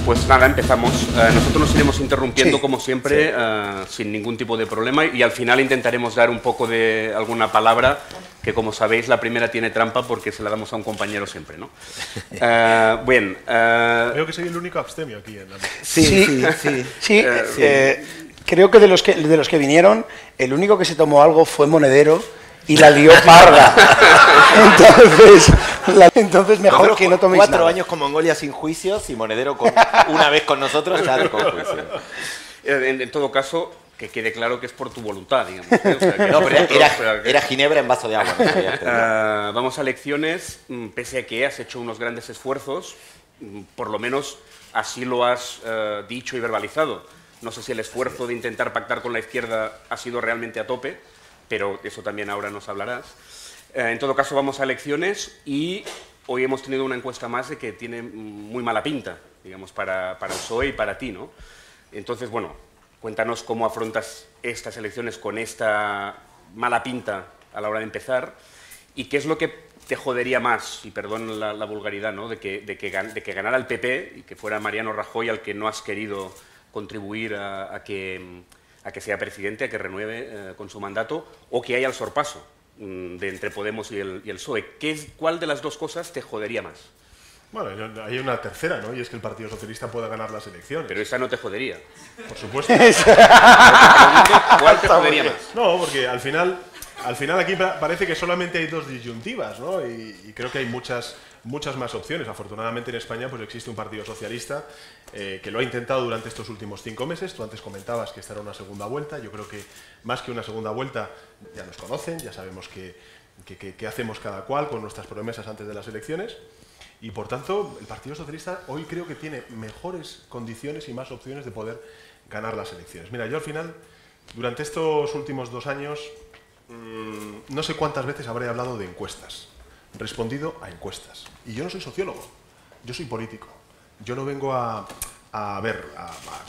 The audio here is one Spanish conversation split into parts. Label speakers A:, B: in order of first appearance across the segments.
A: Pues nada, empezamos. Nosotros nos iremos interrumpiendo, como siempre, sin ningún tipo de problema, y al final intentaremos dar un poco de alguna palabra, que como sabéis la primera tiene trampa porque se la damos a un compañero siempre, ¿no? Bien.
B: Veo que soy el único abstemio aquí en la mesa.
C: Sí. Creo que de los que vinieron, el único que se tomó algo fue Monedero y la lió parda. Entonces mejor que no toméis
D: 4
C: nada.
D: años con Mongolia sin juicios y Monedero una vez con nosotros ya con juicios.
A: En todo caso, que quede claro que es por tu voluntad, digamos. ¿Eh? O sea, que
D: No, pero
A: nosotros,
D: era ginebra en vaso de agua. No
A: vamos a elecciones, pese a que has hecho unos grandes esfuerzos, por lo menos así lo has dicho y verbalizado. No sé si el esfuerzo de intentar pactar con la izquierda ha sido realmente a tope, pero eso también ahora nos hablarás. En todo caso, vamos a elecciones y hoy hemos tenido una encuesta más de que tiene muy mala pinta, digamos, para el PSOE y para ti, ¿no? Entonces, bueno, cuéntanos cómo afrontas estas elecciones con esta mala pinta a la hora de empezar y qué es lo que te jodería más, y perdón la vulgaridad, ¿no? de que ganara el PP y que fuera Mariano Rajoy al que no has querido contribuir a que sea presidente, a que renueve con su mandato, o que haya el sorpaso de entre Podemos y el PSOE. ¿Cuál de las dos cosas te jodería más?
B: Bueno, hay una tercera, ¿no? Y es que el Partido Socialista pueda ganar las elecciones.
A: Pero esa no te jodería.
B: Por supuesto.
A: ¿Cuál te jodería más?
B: No, porque al final aquí parece que solamente hay dos disyuntivas, ¿no? Y creo que hay muchas más opciones. Afortunadamente en España pues existe un Partido Socialista que lo ha intentado durante estos últimos 5 meses. Tú antes comentabas que esta era una segunda vuelta. Yo creo que más que una segunda vuelta ya nos conocen, ya sabemos qué hacemos cada cual con nuestras promesas antes de las elecciones. Y por tanto, el Partido Socialista hoy creo que tiene mejores condiciones y más opciones de poder ganar las elecciones. Mira, yo al final, durante estos últimos 2 años, no sé cuántas veces habré hablado de encuestas, respondido a encuestas. Y yo no soy sociólogo, yo soy político. Yo no vengo a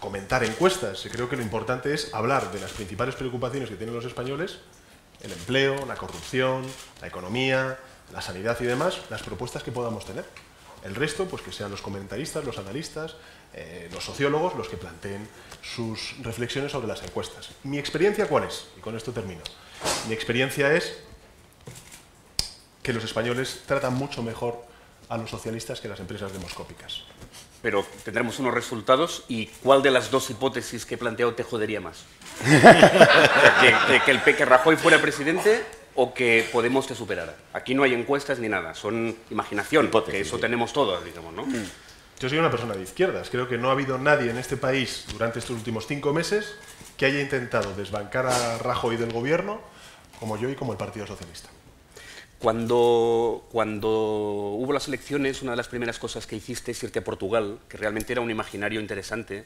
B: comentar encuestas. Creo que lo importante es hablar de las principales preocupaciones que tienen los españoles: el empleo, la corrupción, la economía, la sanidad y demás, las propuestas que podamos tener. El resto, pues que sean los comentaristas, los analistas, los sociólogos los que planteen sus reflexiones sobre las encuestas. ¿Mi experiencia cuál es? Y con esto termino. Mi experiencia es que los españoles tratan mucho mejor a los socialistas que las empresas demoscópicas.
A: Pero tendremos unos resultados, y ¿cuál de las dos hipótesis que he planteado te jodería más? ¿Que Rajoy fuera presidente o que Podemos te superara? Aquí no hay encuestas ni nada, son imaginación,
D: hipótesis,
A: que eso
D: sí.
A: Tenemos todos, digamos, ¿no?
B: Yo soy una persona de izquierdas. Creo que no ha habido nadie en este país durante estos últimos 5 meses que haya intentado desbancar a Rajoy del gobierno como yo y como el Partido Socialista.
A: Cuando hubo las elecciones, una de las primeras cosas que hiciste es irte a Portugal, que realmente era un imaginario interesante,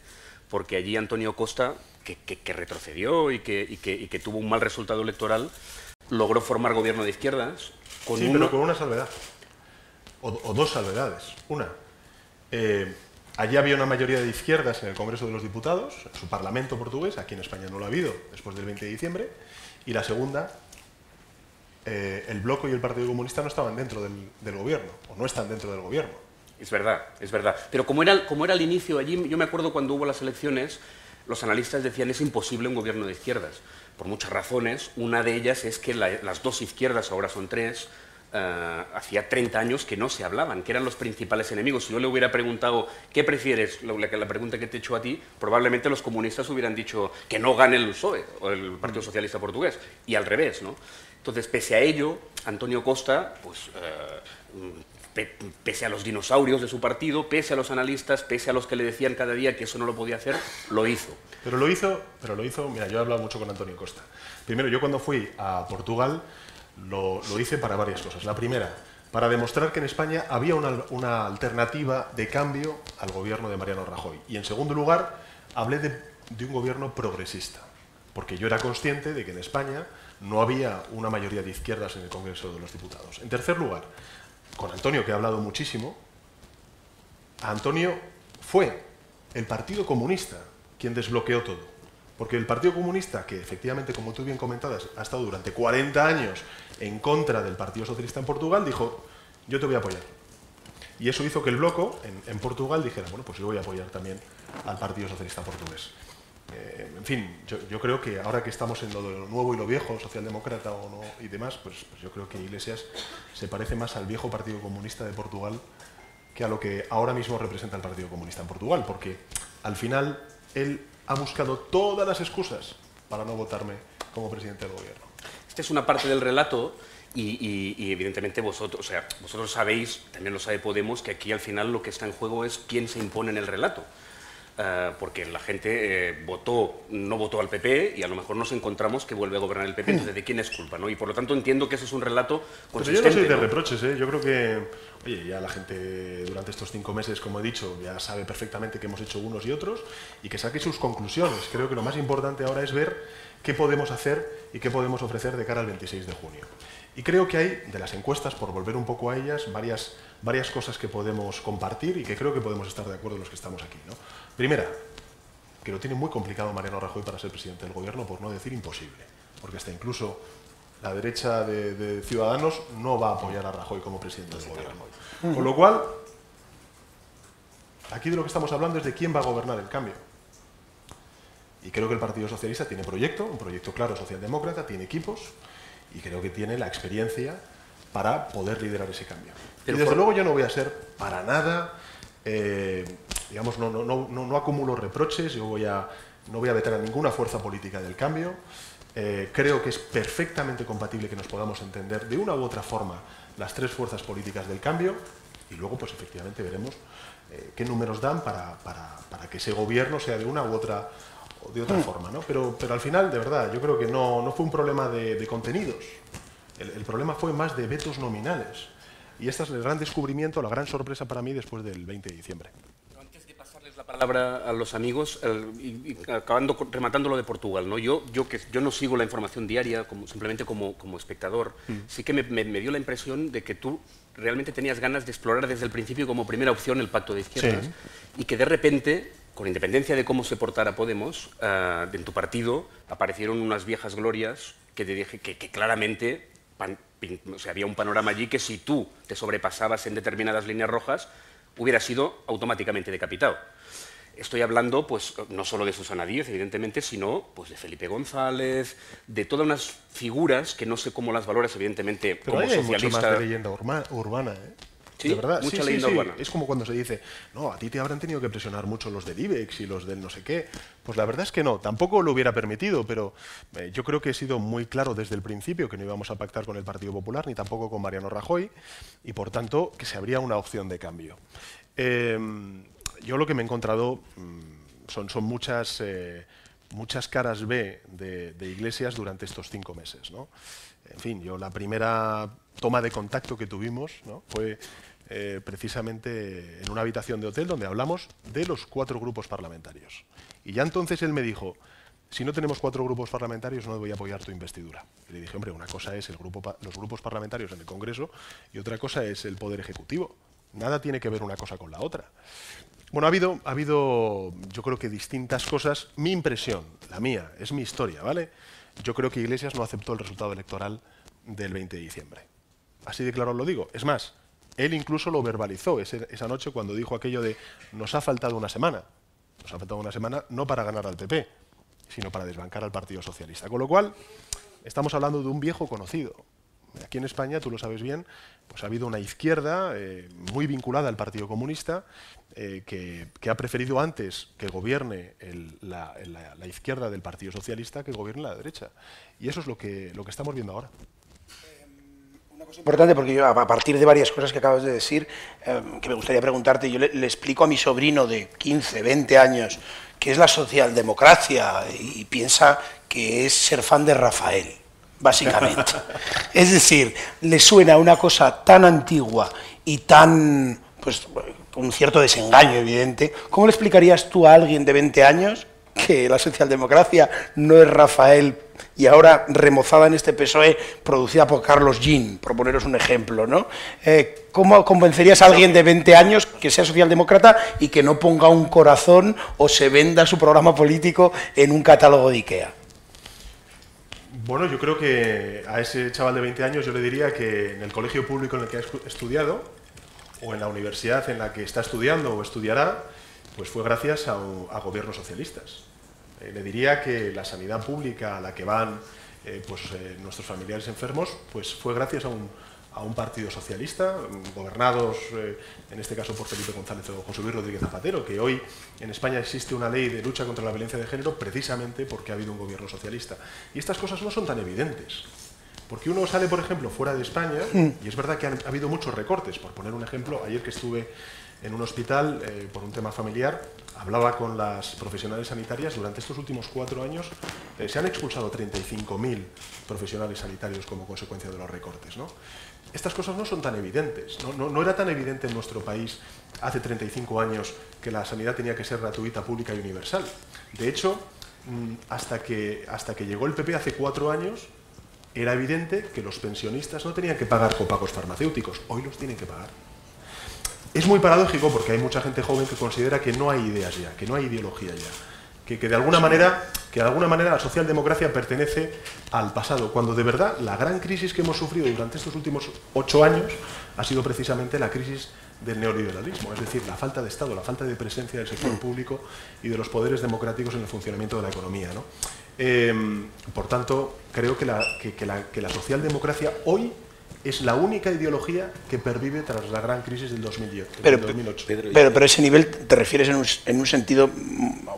A: porque allí Antonio Costa, que retrocedió y que tuvo un mal resultado electoral, logró formar gobierno de izquierdas.
B: Pero con una salvedad, o dos salvedades. Una, allí había una mayoría de izquierdas en el Congreso de los Diputados, en su Parlamento portugués. Aquí en España no lo ha habido después del 20 de diciembre. Y la segunda, el Bloco y el Partido Comunista no estaban dentro del gobierno, o no están dentro del gobierno.
A: Es verdad, es verdad. Pero como era el inicio allí, yo me acuerdo cuando hubo las elecciones, los analistas decían es imposible un gobierno de izquierdas, por muchas razones. Una de ellas es que las dos izquierdas, ahora son 3, hacía 30 años que no se hablaban, que eran los principales enemigos. Si yo le hubiera preguntado ¿qué prefieres?, la pregunta que te he hecho a ti, probablemente los comunistas hubieran dicho que no gane el PSOE o el Partido Socialista Portugués, y al revés, ¿no? Entonces, pese a ello, Antonio Costa, pues, pese a los dinosaurios de su partido, pese a los analistas, pese a los que le decían cada día que eso no lo podía hacer, lo hizo.
B: Pero lo hizo, mira, yo he hablado mucho con Antonio Costa. Primero, yo cuando fui a Portugal lo hice para varias cosas. La primera, para demostrar que en España había una alternativa de cambio al gobierno de Mariano Rajoy. Y en segundo lugar, hablé de un gobierno progresista, porque yo era consciente de que en España no había una mayoría de izquierdas en el Congreso de los Diputados. En tercer lugar, con Antonio, que he hablado muchísimo, a Antonio fue el Partido Comunista quien desbloqueó todo. Porque el Partido Comunista, que efectivamente, como tú bien comentabas, ha estado durante 40 años en contra del Partido Socialista en Portugal, dijo: yo te voy a apoyar. Y eso hizo que el Bloco, en Portugal, dijera, bueno, pues yo voy a apoyar también al Partido Socialista Portugués. En fin, yo creo que ahora que estamos en lo de lo nuevo y lo viejo, socialdemócrata o no y demás, pues yo creo que Iglesias se parece más al viejo Partido Comunista de Portugal que a lo que ahora mismo representa el Partido Comunista en Portugal, porque al final él ha buscado todas las excusas para no votarme como presidente del gobierno.
A: Esta es una parte del relato y evidentemente vosotros sabéis, también lo sabe Podemos, que aquí al final lo que está en juego es quién se impone en el relato. Porque la gente no votó al PP y a lo mejor nos encontramos que vuelve a gobernar el PP, entonces ¿de quién es culpa? ¿No? Y por lo tanto entiendo que eso es un relato consistente.
B: Pero yo no soy de reproches, ¿eh? Yo creo que, oye, ya la gente durante estos 5 meses, como he dicho, ya sabe perfectamente qué hemos hecho unos y otros y que saque sus conclusiones. Creo que lo más importante ahora es ver qué podemos hacer y qué podemos ofrecer de cara al 26 de junio. Y creo que hay, de las encuestas, por volver un poco a ellas, varias cosas que podemos compartir y que creo que podemos estar de acuerdo los que estamos aquí, ¿no? Primera, que lo tiene muy complicado Mariano Rajoy para ser presidente del gobierno, por no decir imposible, porque hasta incluso la derecha de Ciudadanos no va a apoyar a Rajoy como presidente del gobierno. Con lo cual, aquí de lo que estamos hablando es de quién va a gobernar el cambio. Y creo que el Partido Socialista tiene proyecto, un proyecto claro socialdemócrata, tiene equipos y creo que tiene la experiencia para poder liderar ese cambio. Pero y desde luego yo no voy a ser para nada... digamos, no acumulo reproches, no voy a vetar a ninguna fuerza política del cambio. Creo que es perfectamente compatible que nos podamos entender de una u otra forma las 3 fuerzas políticas del cambio y luego, pues efectivamente, veremos qué números dan para que ese gobierno sea de una u otra forma, ¿no? Pero al final, de verdad, yo creo que no fue un problema de contenidos. El problema fue más de vetos nominales. Y este es el gran descubrimiento, la gran sorpresa para mí después del 20 de diciembre.
A: Antes de pasarles la palabra a los amigos, y acabando rematando lo de Portugal, ¿no? Yo no sigo la información diaria simplemente como espectador, sí que me dio la impresión de que tú realmente tenías ganas de explorar desde el principio como primera opción el pacto de izquierdas, y que de repente, con independencia de cómo se portara Podemos, en tu partido aparecieron unas viejas glorias que te dije que claramente... O sea, había un panorama allí que si tú te sobrepasabas en determinadas líneas rojas, hubiera sido automáticamente decapitado. Estoy hablando, pues, no solo de Susana Díez, evidentemente, sino pues, de Felipe González, de todas unas figuras que no sé cómo las valoras, evidentemente,
B: pero
A: como socialista.
B: Pero hay mucho más de leyenda urbana, ¿eh?
A: ¿Sí?
B: De verdad,
A: Mucha leyenda urbana.
B: Es como cuando se dice, no, a ti te habrán tenido que presionar mucho los del IBEX y los del no sé qué. Pues la verdad es que no, tampoco lo hubiera permitido, pero yo creo que he sido muy claro desde el principio que no íbamos a pactar con el Partido Popular, ni tampoco con Mariano Rajoy, y por tanto que se abría una opción de cambio. Yo lo que me he encontrado son muchas caras B de Iglesias durante estos 5 meses, ¿no? En fin, yo la primera toma de contacto que tuvimos, ¿no? Fue precisamente en una habitación de hotel donde hablamos de los 4 grupos parlamentarios. Y ya entonces él me dijo, si no tenemos 4 grupos parlamentarios no voy a apoyar tu investidura. Y le dije, hombre, una cosa es los grupos parlamentarios en el Congreso y otra cosa es el Poder Ejecutivo. Nada tiene que ver una cosa con la otra. Bueno, ha habido yo creo que distintas cosas. Mi impresión, la mía, es mi historia, ¿vale? Yo creo que Iglesias no aceptó el resultado electoral del 20 de diciembre. Así de claro lo digo. Es más, él incluso lo verbalizó esa noche cuando dijo aquello de nos ha faltado una semana. Nos ha faltado una semana no para ganar al PP, sino para desbancar al Partido Socialista. Con lo cual, estamos hablando de un viejo conocido. Aquí en España, tú lo sabes bien, pues ha habido una izquierda muy vinculada al Partido Comunista que ha preferido antes que gobierne la izquierda del Partido Socialista que gobierne la derecha. Y eso es lo que estamos viendo ahora.
C: Una cosa importante, porque yo a partir de varias cosas que acabas de decir, que me gustaría preguntarte, yo le explico a mi sobrino de 15, 20 años qué es la socialdemocracia y piensa que es ser fan de Rafael, básicamente. Es decir, le suena una cosa tan antigua y tan, pues, con un cierto desengaño evidente. ¿Cómo le explicarías tú a alguien de 20 años que la socialdemocracia no es Rafael y ahora remozada en este PSOE producida por Carlos Jean, por poneros un ejemplo, ¿no? ¿Cómo convencerías a alguien de 20 años que sea socialdemócrata y que no ponga un corazón o se venda su programa político en un catálogo de IKEA?
B: Bueno, yo creo que a ese chaval de 20 años yo le diría que en el colegio público en el que ha estudiado, o en la universidad en la que está estudiando o estudiará, pues fue gracias a gobiernos socialistas. Le diría que la sanidad pública a la que van nuestros familiares enfermos, pues fue gracias a un partido socialista, gobernados en este caso por Felipe González o José Luis Rodríguez Zapatero, que hoy en España existe una ley de lucha contra la violencia de género precisamente porque ha habido un gobierno socialista. Y estas cosas no son tan evidentes. Porque uno sale, por ejemplo, fuera de España, y es verdad que ha habido muchos recortes. Por poner un ejemplo, ayer que estuve en un hospital por un tema familiar, hablaba con las profesionales sanitarias. Durante estos últimos 4 años se han expulsado 35.000 profesionales sanitarios como consecuencia de los recortes, ¿no? Estas cosas no son tan evidentes. No era tan evidente en nuestro país hace 35 años que la sanidad tenía que ser gratuita, pública y universal. De hecho, hasta que llegó el PP hace 4 años, era evidente que los pensionistas no tenían que pagar copagos farmacéuticos. Hoy los tienen que pagar. Es muy paradójico porque hay mucha gente joven que considera que no hay ideas ya, que no hay ideología ya, que de alguna manera la socialdemocracia pertenece al pasado, cuando de verdad la gran crisis que hemos sufrido durante estos últimos 8 años ha sido precisamente la crisis del neoliberalismo, es decir, la falta de Estado, la falta de presencia del sector público y de los poderes democráticos en el funcionamiento de la economía, ¿no? Por tanto, creo que la socialdemocracia hoy es la única ideología que pervive tras la gran crisis del 2008.
C: Pero ese nivel te refieres en un sentido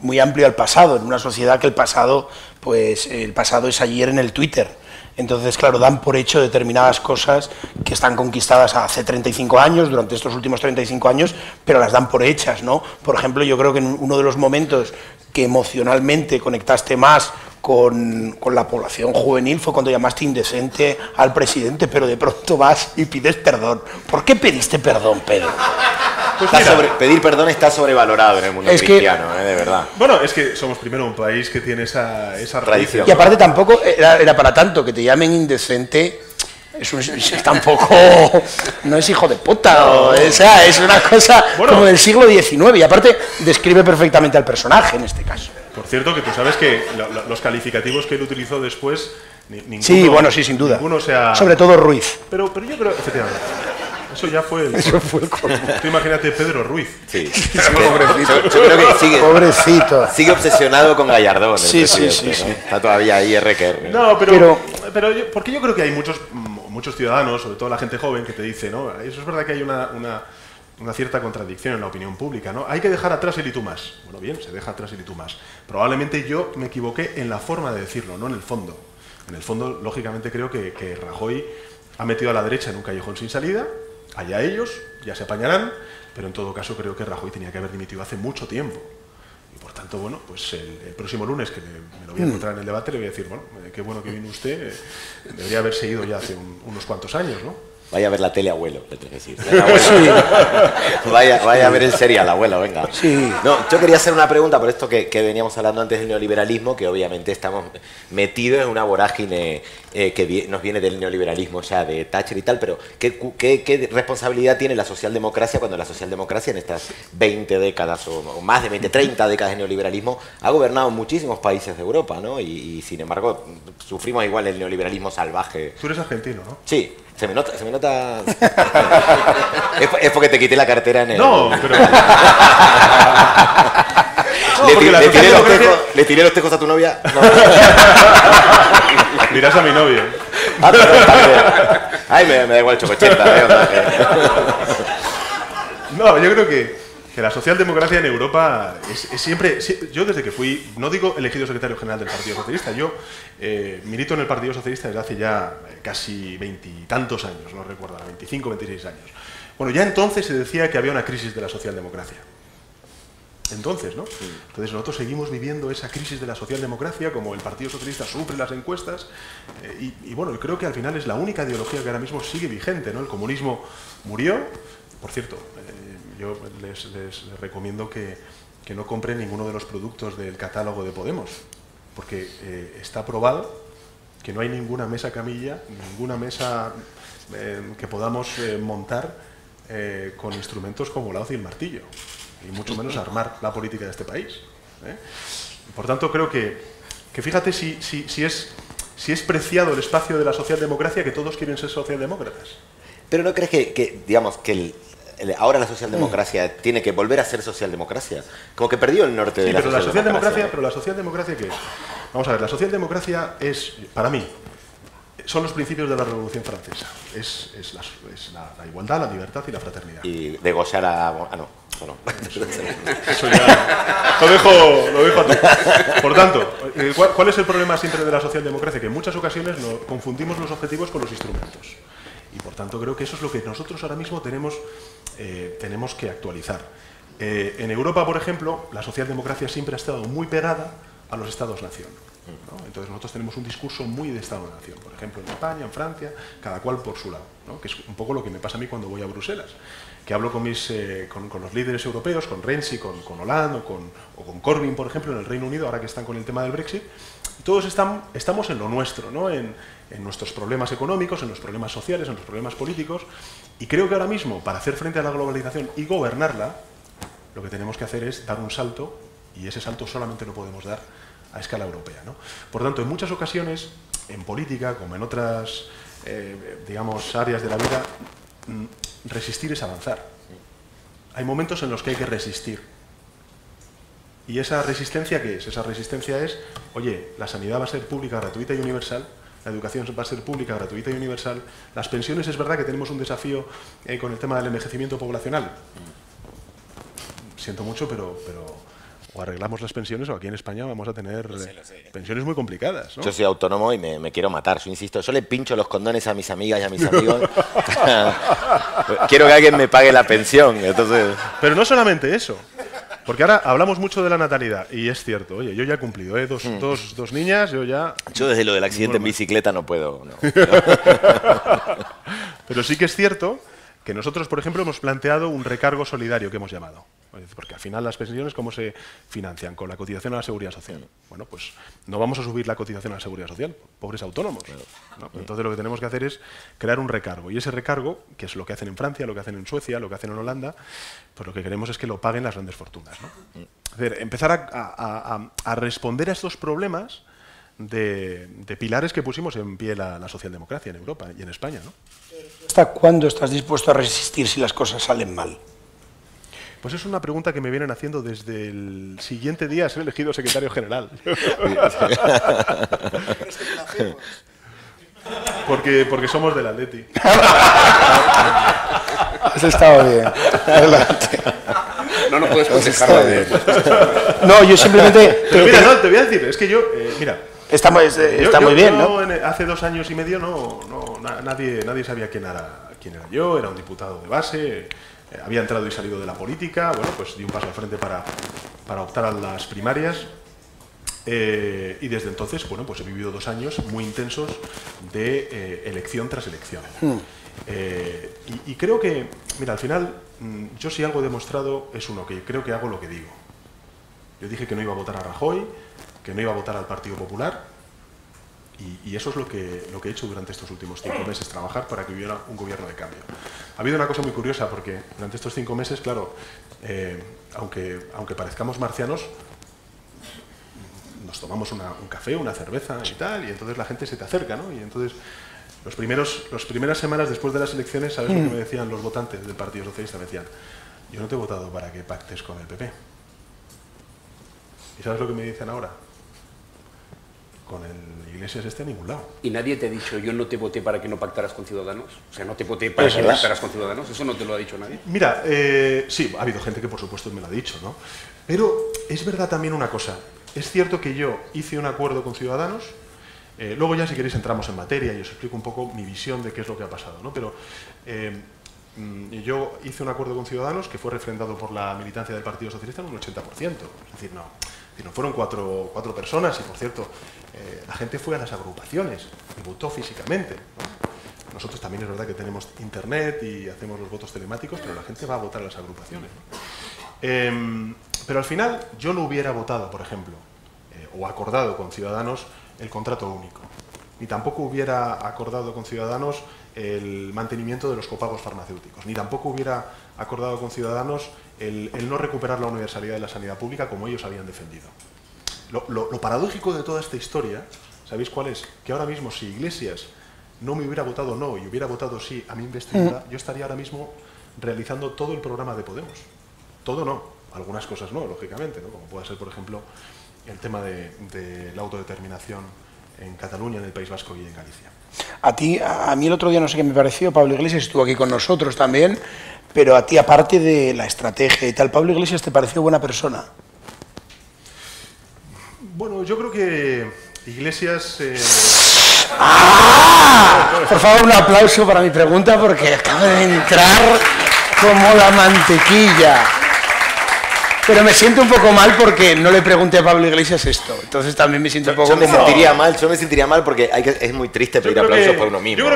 C: muy amplio al pasado, en una sociedad que el pasado es ayer en el Twitter. Entonces, claro, dan por hecho determinadas cosas que están conquistadas hace 35 años, durante estos últimos 35 años, pero las dan por hechas, ¿no? Por ejemplo, yo creo que en uno de los momentos que emocionalmente conectaste más con la población juvenil fue cuando llamaste indecente al presidente, pero de pronto vas y pides perdón. ¿Por qué pediste perdón, Pedro?
B: Pues
D: pedir perdón está sobrevalorado en el mundo cristiano, de verdad.
B: Bueno, es que somos primero un país que tiene esa tradición.
C: Y aparte tampoco era para tanto, que te llamen indecente, tampoco, no es hijo de puta, no. O sea, es una cosa como del siglo XIX, y aparte describe perfectamente al personaje en este caso.
B: Por cierto, que tú sabes que los calificativos que él utilizó después, ninguno,
C: sí, bueno, sí, sin duda. Sobre todo Ruiz.
B: Pero yo creo, efectivamente, eso ya fue el colmo. Tú imagínate Pedro Ruiz.
D: Sí. Pobrecito. Yo creo que
C: pobrecito.
D: Sigue obsesionado con Gallardón.
C: Sí.
D: Está todavía ahí RQR.
B: No, pero porque yo creo que hay muchos ciudadanos, sobre todo la gente joven, que te dice, ¿no? Eso es verdad que hay una cierta contradicción en la opinión pública, ¿no? Hay que dejar atrás el y tú más. Bueno, bien, se deja atrás el y tú más. Probablemente yo me equivoqué en la forma de decirlo, no en el fondo. En el fondo, lógicamente, creo que Rajoy ha metido a la derecha en un callejón sin salida. Allá ellos, ya se apañarán, pero en todo caso creo que Rajoy tenía que haber dimitido hace mucho tiempo. Y por tanto, bueno, pues el próximo lunes, que me lo voy a encontrar en el debate, le voy a decir, bueno, qué bueno que vino usted, debería haberse ido ya hace unos cuantos años, ¿no?
D: Vaya a ver la tele, abuelo, le tengo que decir. Vaya a ver el serial, abuelo, venga.
C: Sí.
D: No, yo quería hacer una pregunta por esto que veníamos hablando antes del neoliberalismo, que obviamente estamos metidos en una vorágine que nos viene del neoliberalismo ya de Thatcher y tal, pero ¿qué responsabilidad tiene la socialdemocracia cuando la socialdemocracia en estas 20 décadas o más de 20, 30 décadas de neoliberalismo ha gobernado muchísimos países de Europa, ¿no? Y sin embargo sufrimos igual el neoliberalismo salvaje.
B: Tú eres argentino, ¿no?
D: Sí. Se me nota. Es porque te quité la cartera en el...
B: No, pero...
D: ¿Le tiré los tejos a tu novia? No.
B: Dirás a mi novio.
D: Ay, me da igual chococheta.
B: No, yo creo que la socialdemocracia en Europa es siempre... Yo desde que fui, no digo elegido secretario general del Partido Socialista, yo milito en el Partido Socialista desde hace ya casi 20 y tantos años, no recuerdo, 25, 26 años. Bueno, ya entonces se decía que había una crisis de la socialdemocracia. Entonces, ¿no? Entonces nosotros seguimos viviendo esa crisis de la socialdemocracia, como el Partido Socialista sufre las encuestas, y bueno, creo que al final es la única ideología que ahora mismo sigue vigente, ¿no? El comunismo murió, por cierto, yo les recomiendo que no compren ninguno de los productos del catálogo de Podemos, porque está probado que no hay ninguna mesa camilla, ninguna mesa que podamos montar con instrumentos como la hoz y el martillo, y mucho menos armar la política de este país. Por tanto, creo que fíjate si es preciado el espacio de la socialdemocracia, que todos quieren ser socialdemócratas.
D: Pero ¿no crees que digamos, que ahora la socialdemocracia tiene que volver a ser socialdemocracia. Como que perdió el norte de la socialdemocracia.
B: Pero la socialdemocracia, ¿qué es? Vamos a ver, la socialdemocracia es, para mí, son los principios de la Revolución Francesa. Es la igualdad, la libertad y la fraternidad.
D: Y degollar a... Ah, no. No.
B: Eso ya lo dejo a ti. Por tanto, ¿cuál es el problema siempre de la socialdemocracia? Que en muchas ocasiones confundimos los objetivos con los instrumentos. Y por tanto creo que eso es lo que nosotros ahora mismo tenemos que actualizar. En Europa, por ejemplo, la socialdemocracia siempre ha estado muy pegada a los estados-nación, ¿no? Entonces nosotros tenemos un discurso muy de Estado-nación. Por ejemplo, en España, en Francia, cada cual por su lado, ¿no? Que es un poco lo que me pasa a mí cuando voy a Bruselas. Que hablo con los líderes europeos, con Renzi, con Hollande o con Corbyn, por ejemplo, en el Reino Unido, ahora que están con el tema del Brexit. Todos estamos en lo nuestro, ¿no? En nuestros problemas económicos, en los problemas sociales, en los problemas políticos. Y creo que ahora mismo, para hacer frente a la globalización y gobernarla, lo que tenemos que hacer es dar un salto, y ese salto solamente lo podemos dar a escala europea, ¿no? Por tanto, en muchas ocasiones, en política, como en otras, digamos, áreas de la vida, resistir es avanzar. Hay momentos en los que hay que resistir. ¿Y esa resistencia qué es? Esa resistencia es, oye, la sanidad va a ser pública, gratuita y universal, la educación va a ser pública, gratuita y universal, las pensiones es verdad que tenemos un desafío con el tema del envejecimiento poblacional. Siento mucho, pero o arreglamos las pensiones o aquí en España vamos a tener lo sé. Pensiones muy complicadas, ¿no?
D: Yo soy autónomo y me quiero matar, yo insisto. Yo le pincho los condones a mis amigas y a mis amigos. Quiero que alguien me pague la pensión. Entonces...
B: Pero no solamente eso, porque ahora hablamos mucho de la natalidad y es cierto, oye, yo ya he cumplido, dos niñas, yo ya...
D: Yo desde lo del accidente en bicicleta no puedo. No.
B: Pero sí que es cierto que nosotros, por ejemplo, hemos planteado un recargo solidario que hemos llamado. Porque al final las pensiones, ¿cómo se financian? Con la cotización a la Seguridad Social. Bueno, pues no vamos a subir la cotización a la Seguridad Social, pobres autónomos, ¿no? Entonces lo que tenemos que hacer es crear un recargo. Y ese recargo, que es lo que hacen en Francia, lo que hacen en Suecia, lo que hacen en Holanda, pues lo que queremos es que lo paguen las grandes fortunas, ¿no? Es decir, empezar a responder a estos problemas de pilares que pusimos en pie la socialdemocracia en Europa y en España, ¿no?
C: ¿Hasta cuándo estás dispuesto a resistir si las cosas salen mal?
B: Pues es una pregunta que me vienen haciendo desde el siguiente día a ser elegido secretario general. porque somos del Atleti.
C: Eso estaba bien. Adelante.
A: No puedes contestarlo bien.
C: No, yo simplemente...
B: Pero mira, no, te voy a decir, es que yo... mira,
C: está muy bien, ¿no?
B: Hace 2 años y medio nadie sabía quién era yo, era un diputado de base, había entrado y salido de la política, bueno, pues di un paso al frente para optar a las primarias y desde entonces, bueno, pues he vivido 2 años muy intensos de elección tras elección. Y creo que, mira, al final, yo si algo he demostrado es que creo que hago lo que digo. Yo dije que no iba a votar a Rajoy, que no iba a votar al Partido Popular, y eso es lo que he hecho durante estos últimos 5 meses, trabajar para que hubiera un gobierno de cambio. Ha habido una cosa muy curiosa, porque durante estos 5 meses, claro, aunque parezcamos marcianos, nos tomamos un café, una cerveza y tal, y entonces la gente se te acerca, ¿no? Y entonces, las primeras semanas después de las elecciones, ¿sabes lo que me decían los votantes del Partido Socialista? Me decían, yo no te he votado para que pactes con el PP. ¿Y sabes lo que me dicen ahora? Con el Iglesias a ningún lado.
A: ¿Y nadie te ha dicho, yo no te voté para que no pactaras con Ciudadanos? O sea, no te voté para que pactaras con Ciudadanos. ¿Eso no te lo ha dicho nadie?
B: Mira, sí, ha habido gente que por supuesto me lo ha dicho, ¿no? Pero es verdad también una cosa. Es cierto que yo hice un acuerdo con Ciudadanos. Luego ya, si queréis, entramos en materia y os explico un poco mi visión de qué es lo que ha pasado, ¿no? Pero yo hice un acuerdo con Ciudadanos que fue refrendado por la militancia del Partido Socialista en un 80%. Es decir, no fueron cuatro personas y, por cierto, la gente fue a las agrupaciones y votó físicamente, ¿no? Nosotros también es verdad que tenemos internet y hacemos los votos telemáticos, pero la gente va a votar a las agrupaciones, ¿no? Pero al final yo no hubiera votado, por ejemplo, o acordado con Ciudadanos el contrato único, ni tampoco hubiera acordado con Ciudadanos el mantenimiento de los copagos farmacéuticos, ni tampoco hubiera acordado con Ciudadanos el no recuperar la universalidad de la sanidad pública como ellos habían defendido. Lo paradójico de toda esta historia, ¿sabéis cuál es? Que ahora mismo, si Iglesias no me hubiera votado no y hubiera votado sí a mi investidura, yo estaría ahora mismo realizando todo el programa de Podemos. Todo no, algunas cosas no, lógicamente, ¿no? Como puede ser, por ejemplo, el tema de la autodeterminación en Cataluña, en el País Vasco y en Galicia.
C: A mí el otro día no sé qué me pareció, Pablo Iglesias estuvo aquí con nosotros también, pero a ti, aparte de la estrategia y tal, ¿Pablo Iglesias te pareció buena persona?
B: Bueno, yo creo que Iglesias...
C: Por favor, un aplauso para mi pregunta porque acaba de entrar como la mantequilla. Pero me siento un poco mal porque no le pregunté a Pablo Iglesias esto. Entonces también me siento un poco...
D: Yo me sentiría mal porque es muy triste pedir aplausos por uno mismo.
B: Yo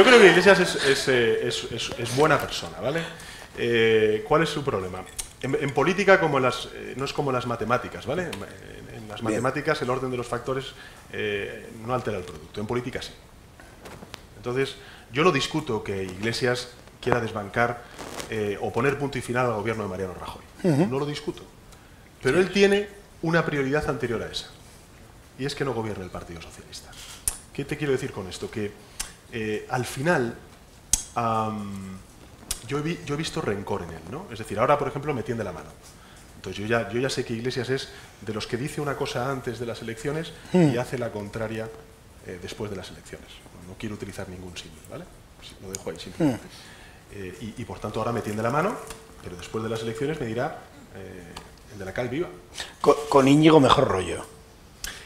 B: creo que Iglesias es buena persona, ¿vale? ¿Cuál es su problema? En política no es como en las matemáticas, ¿vale? En las matemáticas el orden de los factores no altera el producto, en política sí. Entonces, yo no discuto que Iglesias quiera desbancar o poner punto y final al gobierno de Mariano Rajoy. No lo discuto. Pero él tiene una prioridad anterior a esa, y es que no gobierne el Partido Socialista. ¿Qué te quiero decir con esto? Que al final yo he visto rencor en él, ¿no? Es decir, ahora, por ejemplo, me tiende la mano. Entonces yo ya sé que Iglesias es de los que dice una cosa antes de las elecciones y hace la contraria después de las elecciones. No quiero utilizar ningún símil, ¿vale? Lo dejo ahí simplemente. Y por tanto ahora me tiende la mano, pero después de las elecciones me dirá el de la cal viva.
C: Con Íñigo mejor rollo.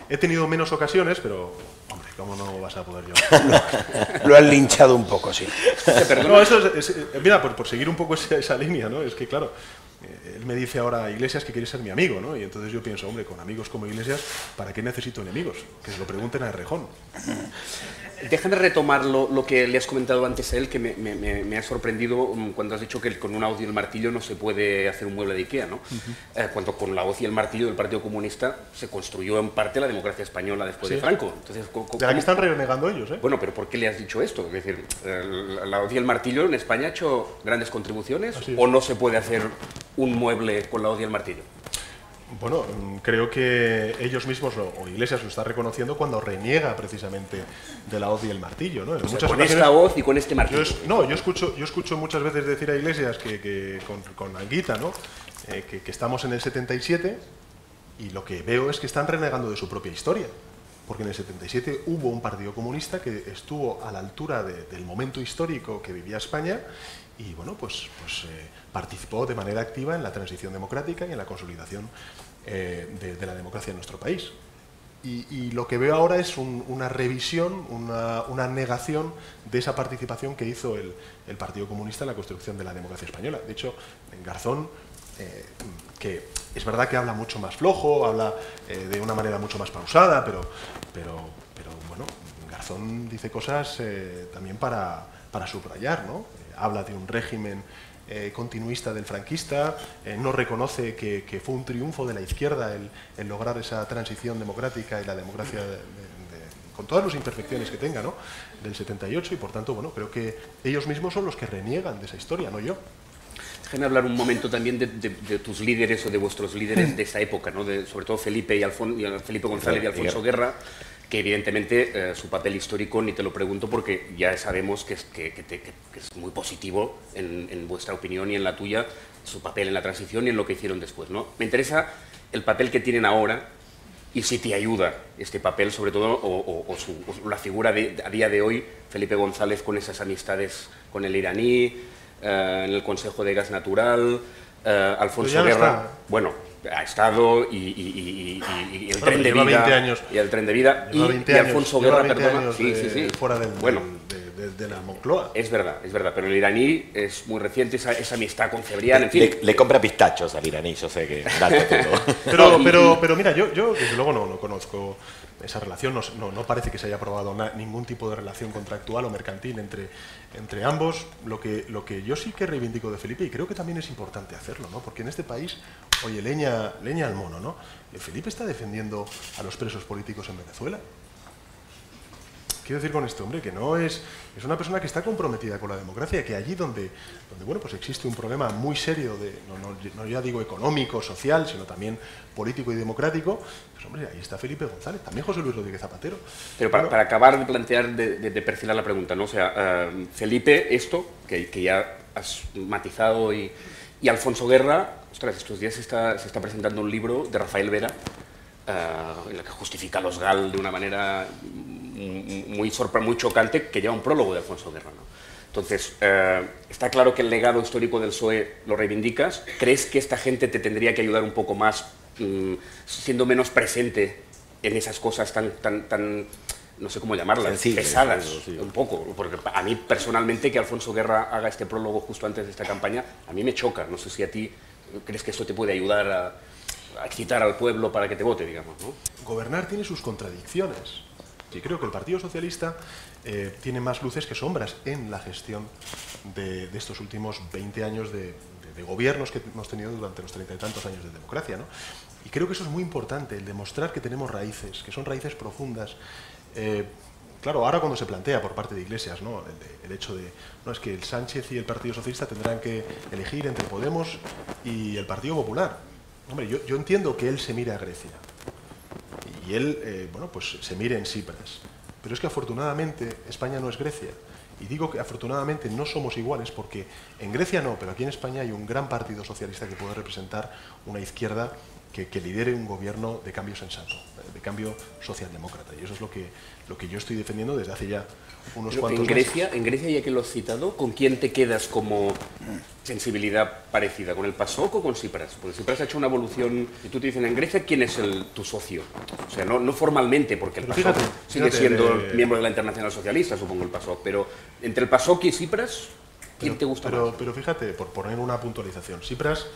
B: He tenido menos ocasiones, pero, hombre, ¿cómo no vas a poder yo?
C: Lo han linchado un poco, sí.
B: No, eso mira, por seguir un poco esa línea, ¿no? Es que, claro, él me dice ahora a Iglesias que quiere ser mi amigo, ¿no? Y entonces yo pienso, hombre, con amigos como Iglesias, ¿para qué necesito enemigos? Que se lo pregunten a Errejón.
A: Déjame retomar lo que le has comentado antes a él, que me ha sorprendido cuando has dicho que con una hoz y el martillo no se puede hacer un mueble de Ikea, ¿no? Cuando con la hoz y el martillo del Partido Comunista se construyó en parte la democracia española después de Franco. Entonces,
B: de la que están renegando ellos, ¿eh?
A: Bueno, pero ¿por qué le has dicho esto? Es decir, ¿la hoz y el martillo en España ha hecho grandes contribuciones o no se puede hacer un mueble con la hoz y el martillo?
B: Bueno, creo que ellos mismos, o Iglesias lo está reconociendo cuando reniega precisamente de la hoz y el martillo, ¿no?
A: Con esta hoz y con este martillo.
B: Yo escucho muchas veces decir a Iglesias que con Anguita, ¿no? Que estamos en el 77 y lo que veo es que están renegando de su propia historia. Porque en el 77 hubo un partido comunista que estuvo a la altura del momento histórico que vivía España y, bueno, pues participó de manera activa en la transición democrática y en la consolidación de la democracia en nuestro país. Y lo que veo ahora es una revisión, una negación de esa participación que hizo el Partido Comunista en la construcción de la democracia española. De hecho, en Garzón, que es verdad que habla mucho más flojo, habla de una manera mucho más pausada, pero bueno, Garzón dice cosas también para subrayar, ¿no? Habla de un régimen continuista del franquista, no reconoce que fue un triunfo de la izquierda el lograr esa transición democrática y la democracia con todas las imperfecciones que tenga, ¿no? Del 78 y por tanto, bueno, creo que ellos mismos son los que reniegan de esa historia, no yo.
A: Déjame hablar un momento también de tus líderes o de vuestros líderes de esa época, ¿no? Sobre todo Felipe González y Alfonso Guerra, que evidentemente su papel histórico ni te lo pregunto porque ya sabemos que es muy positivo en vuestra opinión y en la tuya, su papel en la transición y en lo que hicieron después, ¿no? Me interesa el papel que tienen ahora y si te ayuda este papel, sobre todo, o la figura a día de hoy, Felipe González con esas amistades con el iraní, en el Consejo de Gas Natural, Alfonso Guerra, bueno, ha estado y el tren de vida,
B: 20 años,
A: y el tren de vida y Alfonso Guerra, perdona,
B: fuera
A: bueno,
B: de la Moncloa.
A: Es verdad, pero el iraní es muy reciente, esa amistad con Cebrián, en fin.
D: Le compra pistachos al iraní, yo sé que...
B: pero mira, yo desde luego no conozco esa relación, no parece que se haya probado ningún tipo de relación contractual o mercantil entre ambos. Lo que yo sí que reivindico de Felipe, y creo que también es importante hacerlo, ¿no? Porque en este país, oye, leña al mono, ¿no? Felipe está defendiendo a los presos políticos en Venezuela. Quiero decir con esto, hombre, que no es una persona que está comprometida con la democracia, que allí donde bueno, pues existe un problema muy serio, no ya digo económico, social, sino también político y democrático, pues hombre, ahí está Felipe González, también José Luis Rodríguez Zapatero.
A: Pero para acabar de plantear, de perfilar la pregunta, ¿no? O sea, Felipe, esto, que ya has matizado. Y Alfonso Guerra, ostras, estos días se está presentando un libro de Rafael Vera, en el que justifica los GAL de una manera muy chocante, que lleva un prólogo de Alfonso Guerra, ¿no? Entonces, está claro que el legado histórico del PSOE lo reivindicas. ¿Crees que esta gente te tendría que ayudar un poco más, siendo menos presente en esas cosas tan no sé cómo llamarlas,
D: sensibles,
A: pesadas,
D: sí.
A: un poco? Porque a mí, personalmente, que Alfonso Guerra haga este prólogo justo antes de esta campaña, a mí me choca. No sé si a ti crees que esto te puede ayudar a excitar al pueblo para que te vote, digamos, ¿no?
B: Gobernar tiene sus contradicciones. Y creo que el Partido Socialista tiene más luces que sombras en la gestión de estos últimos 20 años de gobiernos que hemos tenido durante los 30 y tantos años de democracia, ¿no? Y creo que eso es muy importante, el demostrar que tenemos raíces, que son raíces profundas. Claro, ahora cuando se plantea por parte de Iglesias, ¿no?, el hecho de, no, es que el Sánchez y el Partido Socialista tendrán que elegir entre Podemos y el Partido Popular. Hombre, yo entiendo que él se mire a Grecia y él, bueno, pues se mire en Tsipras. Pero es que afortunadamente España no es Grecia. Y digo que afortunadamente no somos iguales porque en Grecia no, pero aquí en España hay un gran partido socialista que puede representar una izquierda que lidere un gobierno de cambio sensato, de cambio socialdemócrata. Y eso es lo que yo estoy defendiendo desde hace ya unos cuantos meses.
A: En Grecia, ya que lo has citado, ¿con quién te quedas como sensibilidad parecida? ¿Con el PASOK o con Tsipras? Porque Tsipras ha hecho una evolución, y tú te dicen, en Grecia, ¿quién es tu socio? O sea, no formalmente, porque el PASOK sigue siendo miembro de la Internacional Socialista, supongo, el PASOK, pero entre el PASOK y Tsipras, ¿quién te gusta más?
B: Pero fíjate, por poner una puntualización, Tsipras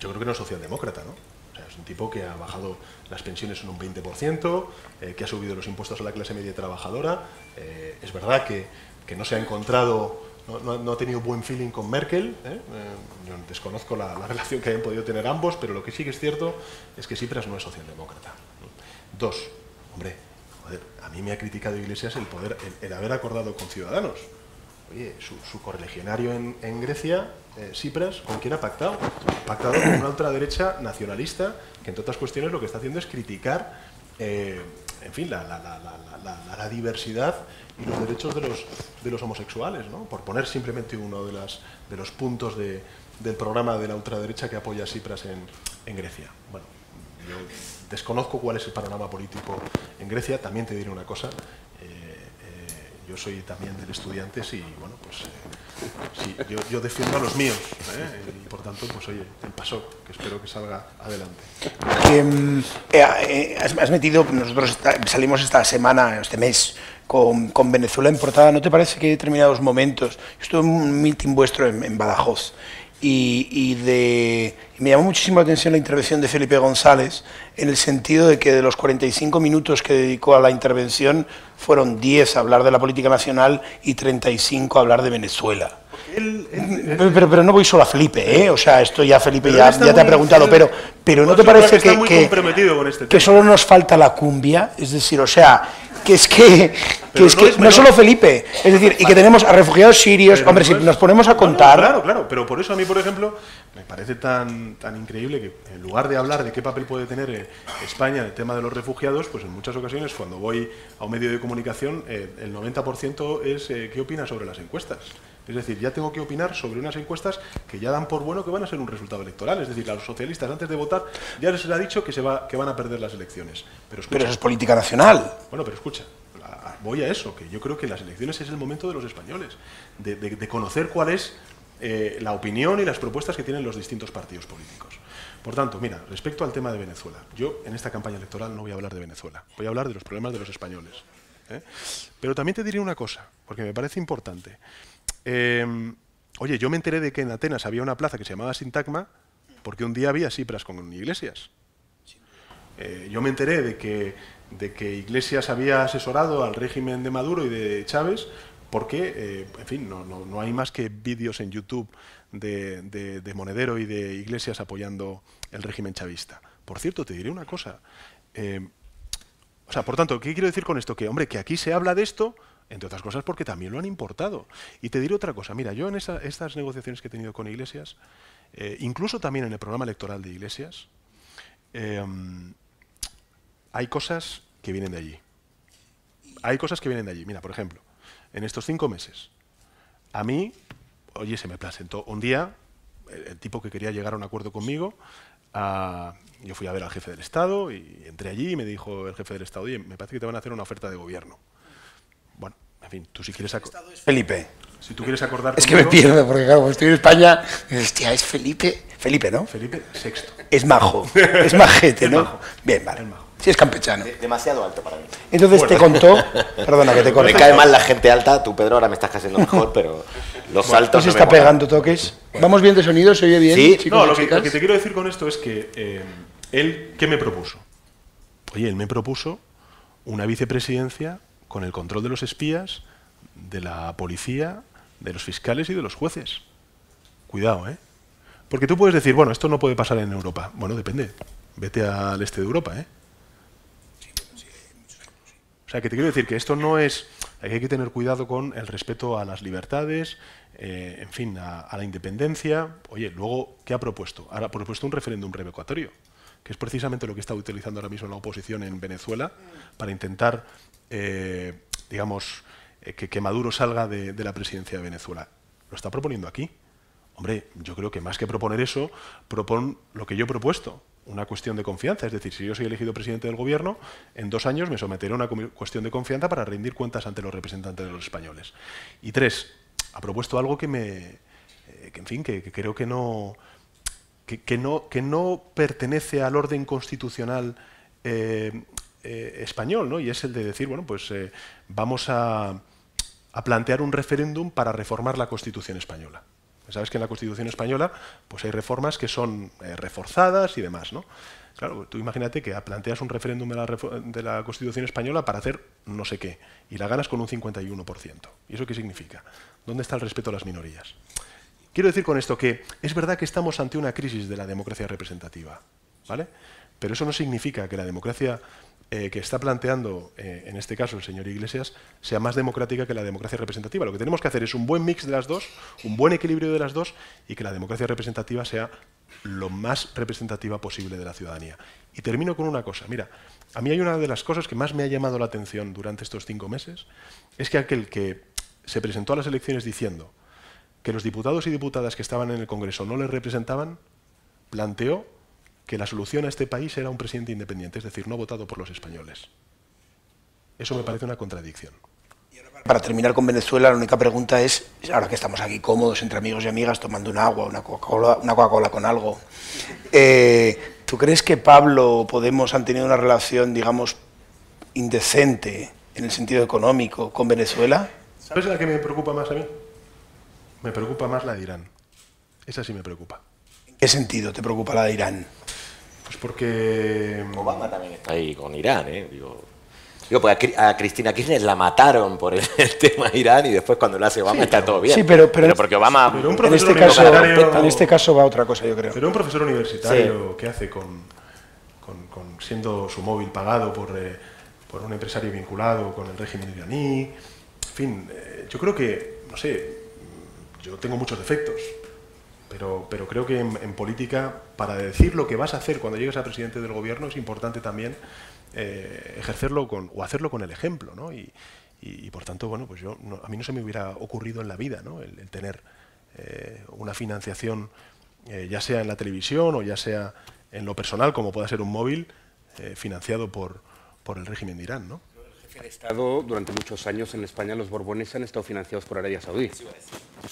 B: yo creo que no es socialdemócrata, ¿no? O sea, es un tipo que ha bajado las pensiones en un 20%, que ha subido los impuestos a la clase media trabajadora. Es verdad que no se ha encontrado, no ha tenido buen feeling con Merkel. Yo desconozco la relación que hayan podido tener ambos, pero lo que sí que es cierto es que Tsipras no es socialdemócrata. Dos, hombre, joder, a mí me ha criticado Iglesias el haber acordado con Ciudadanos. Oye, su correligionario en Grecia, Tsipras, ¿con quién ha pactado? Ha pactado con una ultraderecha nacionalista que, entre otras cuestiones, lo que está haciendo es criticar, en fin, la diversidad y los derechos de los homosexuales, ¿no? Por poner simplemente uno de los puntos del programa de la ultraderecha que apoya a Tsipras en Grecia. Bueno, yo desconozco cuál es el panorama político en Grecia. También te diré una cosa. Yo soy también del Estudiantes y, bueno, pues sí, yo defiendo a los míos, y por tanto, pues oye, el PASOK, que espero que salga adelante.
C: Has metido, nosotros salimos esta semana, este mes, con Venezuela en portada. ¿No te parece que en determinados momentos, yo estuve en un meeting vuestro en Badajoz, y me llamó muchísimo la atención la intervención de Felipe González, en el sentido de que de los 45 minutos que dedicó a la intervención, fueron 10 a hablar de la política nacional y 35 a hablar de Venezuela. Pero no voy solo a Felipe, o sea, esto ya Felipe ya te ha preguntado, pero ¿no te parece que solo nos falta la cumbia? Es decir, o sea, no solo Felipe, es decir, y que tenemos a refugiados sirios. Hombre, si nos ponemos a contar...
B: Claro, pero por eso a mí, por ejemplo, me parece tan increíble que en lugar de hablar de qué papel puede tener España en el tema de los refugiados, pues en muchas ocasiones cuando voy a un medio de comunicación, el 90% es ¿qué opinas sobre las encuestas? Es decir, ya tengo que opinar sobre unas encuestas que ya dan por bueno que van a ser un resultado electoral. Es decir, a los socialistas antes de votar ya les ha dicho que van a perder las elecciones. Pero
C: eso es política nacional.
B: Bueno, pero escucha, voy a eso, que yo creo que las elecciones es el momento de los españoles, de conocer cuál es la opinión y las propuestas que tienen los distintos partidos políticos. Por tanto, mira, respecto al tema de Venezuela, yo en esta campaña electoral no voy a hablar de Venezuela, voy a hablar de los problemas de los españoles. Pero también te diré una cosa, porque me parece importante. Oye, yo me enteré de que en Atenas había una plaza que se llamaba Sintagma porque un día había Tsipras con Iglesias. Yo me enteré de que Iglesias había asesorado al régimen de Maduro y de Chávez porque, en fin, no hay más que vídeos en YouTube de Monedero y de Iglesias apoyando el régimen chavista. Por cierto, te diré una cosa. O sea, por tanto, ¿qué quiero decir con esto? Que, hombre, que aquí se habla de esto, entre otras cosas porque también lo han importado. Y te diré otra cosa. Mira, yo en estas negociaciones que he tenido con Iglesias, incluso también en el programa electoral de Iglesias, hay cosas que vienen de allí. Hay cosas que vienen de allí. Mira, por ejemplo, en estos 5 meses, a mí oye, se me presentó un día el tipo que quería llegar a un acuerdo conmigo. Yo fui a ver al jefe del Estado y entré allí y me dijo el jefe del Estado, oye, me parece que te van a hacer una oferta de gobierno. Bueno, en fin, tú si quieres...
C: Felipe.
B: Si tú quieres acordar
C: Es que me
B: conmigo,
C: pierdo, porque claro, como estoy en España, hostia, es Felipe. Felipe, ¿no?
B: Felipe VI.
C: Es majo, es majete,
B: Es
C: ¿no?
B: majo.
C: Bien, vale.
B: Es majo.
C: Sí, es campechano.
D: Demasiado alto para mí.
C: Entonces te contó... Perdona, que te corte.
D: Me cae mal la gente alta, tú Pedro ahora me estás cayendo mejor, pero los altos
C: ¿No se
D: no
C: está
D: me molan.
C: pegando toques? ¿Vamos bien de sonido? ¿Se oye bien,
D: Sí.
C: chicos
B: No,
C: y
B: lo que
C: chicas?
B: te quiero decir con esto es que él, ¿qué me propuso? Oye, él me propuso una vicepresidencia con el control de los espías, de la policía, de los fiscales y de los jueces. Cuidado, ¿eh? Porque tú puedes decir, bueno, esto no puede pasar en Europa. Bueno, depende. Vete al este de Europa, ¿eh? O sea, que te quiero decir que esto no es... Hay que tener cuidado con el respeto a las libertades, en fin, a la independencia. Oye, luego, ¿qué ha propuesto? Ahora ha propuesto un referéndum revocatorio, que es precisamente lo que está utilizando ahora mismo la oposición en Venezuela para intentar, digamos, que Maduro salga de la presidencia de Venezuela. Lo está proponiendo aquí. Hombre, yo creo que más que proponer eso, propone lo que yo he propuesto, una cuestión de confianza. Es decir, si yo soy elegido presidente del gobierno, en 2 años me someteré a una cuestión de confianza para rendir cuentas ante los representantes de los españoles. Y 3, ha propuesto algo que en fin, que creo que no pertenece al orden constitucional español, ¿no? Y es el de decir, bueno, pues vamos a plantear un referéndum para reformar la Constitución española. Sabes que en la Constitución española pues hay reformas que son reforzadas y demás, ¿no? Claro, tú imagínate que planteas un referéndum de la Constitución española para hacer no sé qué y la ganas con un 51%. ¿Y eso qué significa? ¿Dónde está el respeto a las minorías? Quiero decir con esto que es verdad que estamos ante una crisis de la democracia representativa, ¿vale? Pero eso no significa que la democracia que está planteando, en este caso el señor Iglesias, sea más democrática que la democracia representativa. Lo que tenemos que hacer es un buen mix de las dos, un buen equilibrio de las dos, y que la democracia representativa sea lo más representativa posible de la ciudadanía. Y termino con una cosa. Mira, a mí hay una de las cosas que más me ha llamado la atención durante estos 5 meses, es que aquel que se presentó a las elecciones diciendo que los diputados y diputadas que estaban en el Congreso no les representaban, planteó que la solución a este país era un presidente independiente, es decir, no votado por los españoles. Eso me parece una contradicción.
C: Para terminar con Venezuela, la única pregunta es, ahora que estamos aquí cómodos entre amigos y amigas, tomando un agua, una Coca-Cola con algo, ¿tú crees que Pablo o Podemos han tenido una relación, digamos, indecente en el sentido económico con Venezuela?
B: ¿Sabes la que me preocupa más a mí? Me preocupa más la de Irán. Esa sí me preocupa.
C: ¿En qué sentido te preocupa la de Irán?
B: Pues porque...
D: Obama también está ahí con Irán, ¿eh? Digo, porque a Cristina Kirchner la mataron por el tema Irán y después cuando lo hace Obama está todo bien.
C: Sí, pero
D: porque Obama...
B: Pero un
C: en
B: profesor
C: en este caso va otra cosa, yo creo.
B: Pero un profesor universitario, ¿qué hace siendo su móvil pagado por un empresario vinculado con el régimen iraní? En fin, yo creo que, no sé, yo tengo muchos defectos, pero creo que en política, para decir lo que vas a hacer cuando llegues a presidente del gobierno, es importante también ejercerlo o hacerlo con el ejemplo, ¿no? Y por tanto, bueno, pues a mí no se me hubiera ocurrido en la vida, ¿no? el tener una financiación, ya sea en la televisión o ya sea en lo personal, como pueda ser un móvil, financiado por el régimen de Irán, ¿no?
A: El Estado, durante muchos años en España, los Borbones han estado financiados por Arabia Saudí.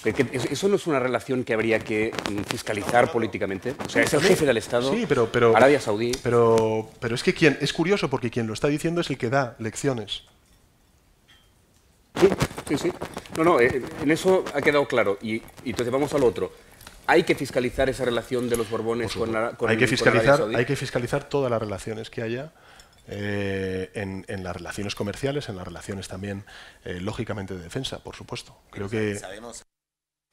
A: ¿Eso no es una relación que habría que fiscalizar políticamente? O sea, es el jefe del Estado,
B: sí, pero
A: Arabia Saudí...
B: Pero es que es curioso porque quien lo está diciendo es el que da lecciones.
A: Sí. No, en eso ha quedado claro. Y entonces vamos al otro. ¿Hay que fiscalizar esa relación de los Borbones con Arabia Saudí?
B: Hay que fiscalizar todas las relaciones que haya en las relaciones comerciales, en las relaciones también, lógicamente, de defensa, por supuesto. Creo que...
D: Sabemos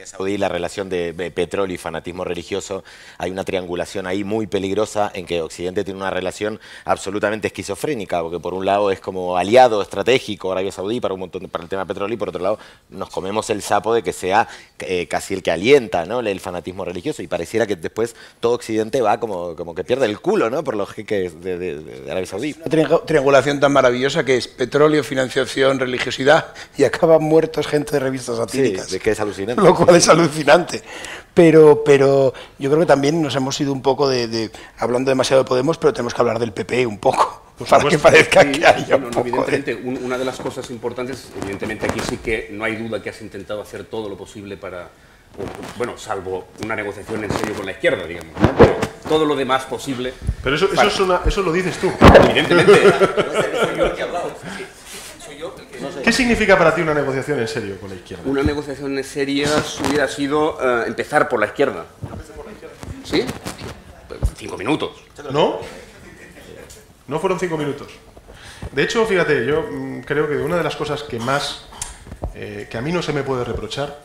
D: Saudí, la relación de petróleo y fanatismo religioso, hay una triangulación ahí muy peligrosa en que Occidente tiene una relación absolutamente esquizofrénica, porque por un lado es como aliado estratégico Arabia Saudí para el tema petróleo y por otro lado nos comemos el sapo de que sea casi el que alienta, ¿no?, el fanatismo religioso, y pareciera que después todo Occidente va como que pierde el culo, ¿no?, por los jeques de Arabia Saudí.
C: Una triangulación tan maravillosa que es petróleo, financiación, religiosidad y acaban muertos gente de revistas satíricas.
D: Sí, es que es alucinante.
C: Lo cual cual es alucinante. Pero yo creo que también nos hemos ido un poco hablando demasiado de Podemos, pero tenemos que hablar del PP un poco, para que parezca que haya un poco
A: evidentemente, una de las cosas importantes, evidentemente aquí sí que no hay duda que has intentado hacer todo lo posible para, bueno, salvo una negociación en serio con la izquierda, digamos, ¿no? Pero todo lo demás posible...
B: Pero eso lo dices tú.
A: Evidentemente.
B: ¿Qué significa para ti una negociación en serio con la izquierda?
A: Una negociación en serio hubiera sido empezar por la izquierda. ¿Sí? 5 minutos.
B: ¿No? No fueron 5 minutos. De hecho, fíjate, yo creo que una de las cosas que más, que a mí no se me puede reprochar,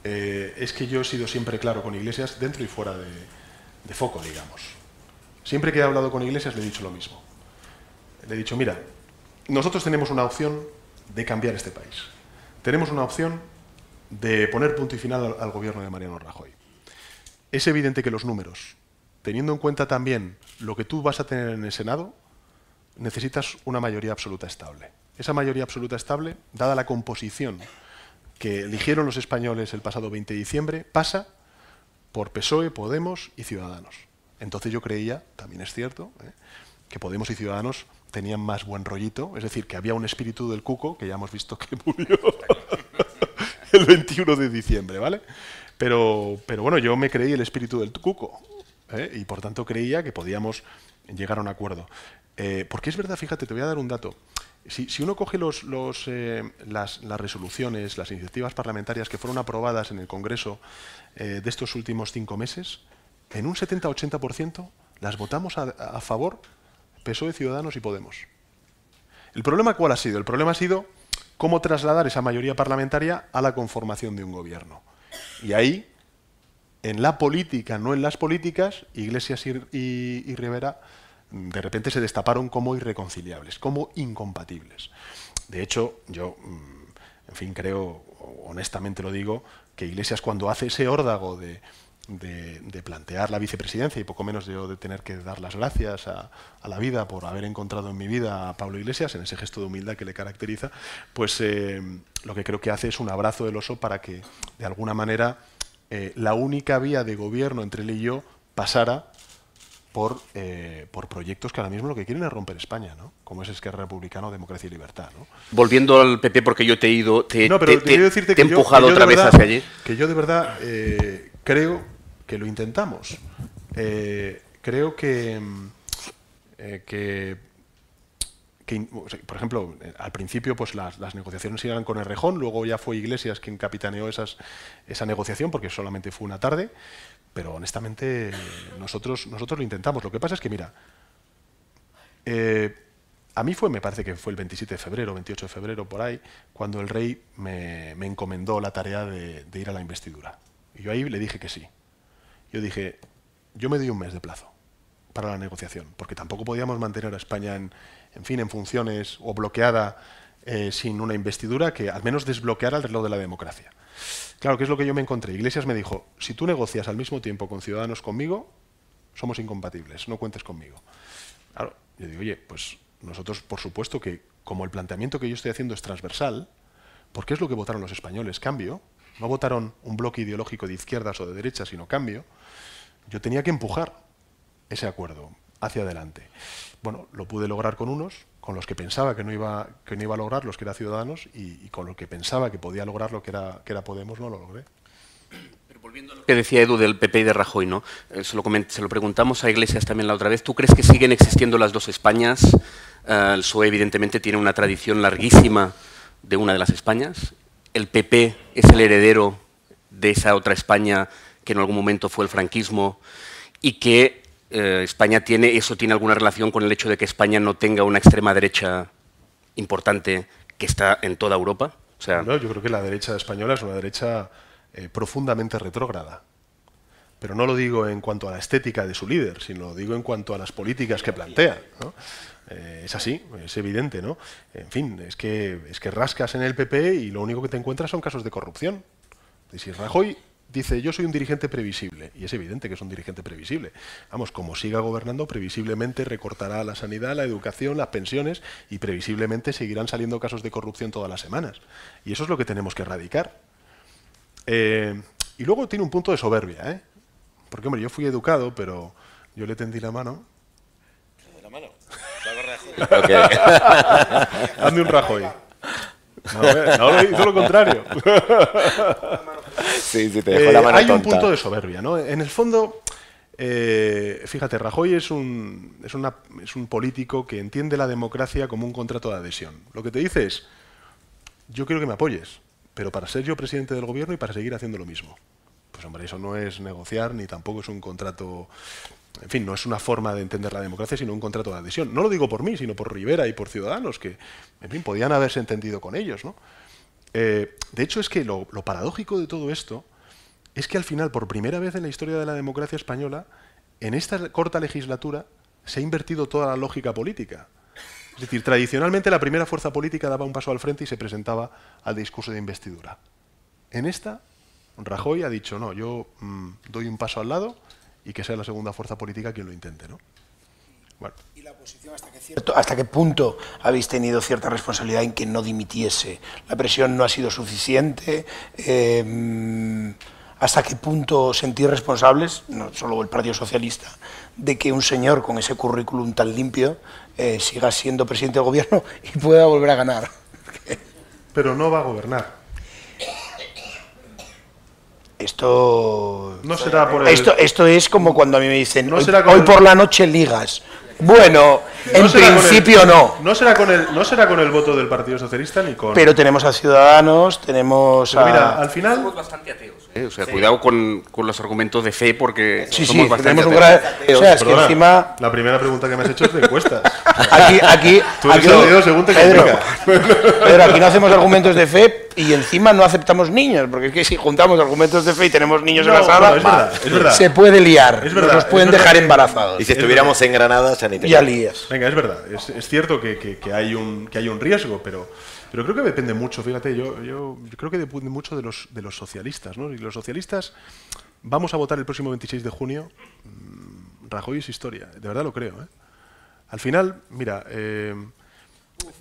B: es que yo he sido siempre claro con Iglesias, dentro y fuera de foco, digamos. Siempre que he hablado con Iglesias le he dicho lo mismo. Le he dicho, mira, nosotros tenemos una opción de cambiar este país. Tenemos una opción de poner punto y final al gobierno de Mariano Rajoy. Es evidente que los números, teniendo en cuenta también lo que tú vas a tener en el Senado, necesitas una mayoría absoluta estable. Esa mayoría absoluta estable, dada la composición que eligieron los españoles el pasado 20 de diciembre, pasa por PSOE, Podemos y Ciudadanos. Entonces yo creía, también es cierto, que Podemos y Ciudadanos tenían más buen rollito, es decir, que había un espíritu del cuco, que ya hemos visto que murió el 21 de diciembre, ¿vale? Pero bueno, yo me creí el espíritu del cuco, y por tanto creía que podíamos llegar a un acuerdo. Porque es verdad, fíjate, te voy a dar un dato. Si uno coge las resoluciones, las iniciativas parlamentarias que fueron aprobadas en el Congreso de estos últimos 5 meses, en un 70-80% las votamos a favor PSOE, Ciudadanos y Podemos. ¿El problema cuál ha sido? El problema ha sido cómo trasladar esa mayoría parlamentaria a la conformación de un gobierno. Y ahí, en la política, no en las políticas, Iglesias y Rivera de repente se destaparon como irreconciliables, como incompatibles. De hecho, yo, en fin, creo, honestamente lo digo, que Iglesias cuando hace ese órdago de plantear la vicepresidencia y poco menos de tener que dar las gracias a la vida por haber encontrado en mi vida a Pablo Iglesias, en ese gesto de humildad que le caracteriza, pues lo que creo que hace es un abrazo del oso para que, de alguna manera, la única vía de gobierno entre él y yo pasara por proyectos que ahora mismo lo que quieren es romper España, ¿no? Como es Esquerra Republicana o Democracia y Libertad, ¿no?
A: Volviendo al PP, porque yo te he ido, te he empujado
B: que
A: otra vez hacia allí.
B: Que yo de verdad creo que lo intentamos. Creo que por ejemplo, al principio pues las negociaciones iban con Errejón, luego ya fue Iglesias quien capitaneó esa negociación, porque solamente fue una tarde, pero honestamente nosotros lo intentamos. Lo que pasa es que, mira, a mí me parece que fue el 27 de febrero, 28 de febrero, por ahí, cuando el rey me encomendó la tarea de ir a la investidura. Y yo ahí le dije que sí. Yo dije, yo me doy un mes de plazo para la negociación, porque tampoco podíamos mantener a España en funciones o bloqueada sin una investidura que al menos desbloqueara el reloj de la democracia. Claro, ¿qué es lo que yo me encontré? Iglesias me dijo, si tú negocias al mismo tiempo con Ciudadanos conmigo, somos incompatibles, no cuentes conmigo. Claro, yo digo, oye, pues nosotros por supuesto que como el planteamiento que yo estoy haciendo es transversal, porque es lo que votaron los españoles, cambio, no votaron un bloque ideológico de izquierdas o de derechas, sino cambio, yo tenía que empujar ese acuerdo hacia adelante. Bueno, lo pude lograr con unos, con los que pensaba que no iba a lograr, los que eran Ciudadanos, y con los que pensaba que podía lograr lo que era Podemos, no lo logré.
A: Pero volviendo a lo que decía Edu del PP y de Rajoy, ¿no? Se lo preguntamos a Iglesias también la otra vez. ¿Tú crees que siguen existiendo las dos Españas? El PSOE evidentemente tiene una tradición larguísima de una de las Españas. El PP es el heredero de esa otra España que en algún momento fue el franquismo, y que España tiene alguna relación con el hecho de que España no tenga una extrema derecha importante que está en toda Europa. O sea,
B: no, yo creo que la derecha española es una derecha profundamente retrógrada. Pero no lo digo en cuanto a la estética de su líder, sino lo digo en cuanto a las políticas que plantea, ¿no? Es así, es evidente, ¿no? En fin, es que rascas en el PP y lo único que te encuentras son casos de corrupción. Y si Rajoy dice, yo soy un dirigente previsible, y es evidente que es un dirigente previsible. Vamos, como siga gobernando, previsiblemente recortará la sanidad, la educación, las pensiones, y previsiblemente seguirán saliendo casos de corrupción todas las semanas. Y eso es lo que tenemos que erradicar. Y luego tiene un punto de soberbia, ¿eh? Porque, hombre, yo fui educado, pero yo le tendí la mano.
D: ¿La mano?
B: Hazme un Rajoy. No, hizo lo contrario.
D: Sí, te dejó la mano
B: hay un
D: tonta.
B: punto de soberbia, ¿no? En el fondo, fíjate, Rajoy es un político que entiende la democracia como un contrato de adhesión. Lo que te dice es, yo quiero que me apoyes, pero para ser yo presidente del gobierno y para seguir haciendo lo mismo. Pues hombre, eso no es negociar ni tampoco es un contrato... En fin, no es una forma de entender la democracia, sino un contrato de adhesión. No lo digo por mí, sino por Rivera y por Ciudadanos, que, en fin, podían haberse entendido con ellos, ¿no? De hecho, es que lo paradójico de todo esto es que al final, por primera vez en la historia de la democracia española, en esta corta legislatura se ha invertido toda la lógica política. Es decir, tradicionalmente la primera fuerza política daba un paso al frente y se presentaba al discurso de investidura. En esta, Rajoy ha dicho, no, yo doy un paso al lado y que sea la segunda fuerza política quien lo intente, ¿no? Bueno.
C: ¿Y la oposición hasta qué punto habéis tenido cierta responsabilidad en que no dimitiese? ¿La presión no ha sido suficiente? ¿Hasta qué punto os sentís responsables, no solo el Partido Socialista, de que un señor con ese currículum tan limpio siga siendo presidente del gobierno y pueda volver a ganar?
B: Pero no va a gobernar.
C: Esto es como cuando a mí me dicen,
B: no
C: hoy por la noche ligas. Bueno, en principio no.
B: No será con el voto del Partido Socialista ni con...
C: Pero tenemos a Ciudadanos, tenemos
B: Pero
C: a...
B: mira, al final...
A: Somos bastante ateos. O sea, cuidado con los argumentos de fe porque
C: Sí,
A: somos bastante
C: tenemos un
A: ateos.
C: gran... O sea, es que
B: Perdona,
C: encima...
B: la primera pregunta que me has hecho es de encuestas.
C: Aquí
B: Tú eres ateo según te complica.
C: Pedro, aquí no hacemos argumentos de fe y encima no aceptamos niños, porque es que si juntamos argumentos de fe y tenemos niños en la sala,
B: bueno, es verdad.
C: se puede liar,
B: Es verdad,
C: nos pueden
B: es verdad
C: dejar
B: que-
C: embarazados.
D: Y si estuviéramos en Granada, ya ni te
C: Ya lías.
B: Venga, es verdad. Es cierto que hay un riesgo, pero creo que depende mucho. Fíjate, yo creo que depende mucho de los socialistas, ¿no? Y los socialistas vamos a votar el próximo 26 de junio. Rajoy es historia, de verdad lo creo, ¿eh? Al final, mira...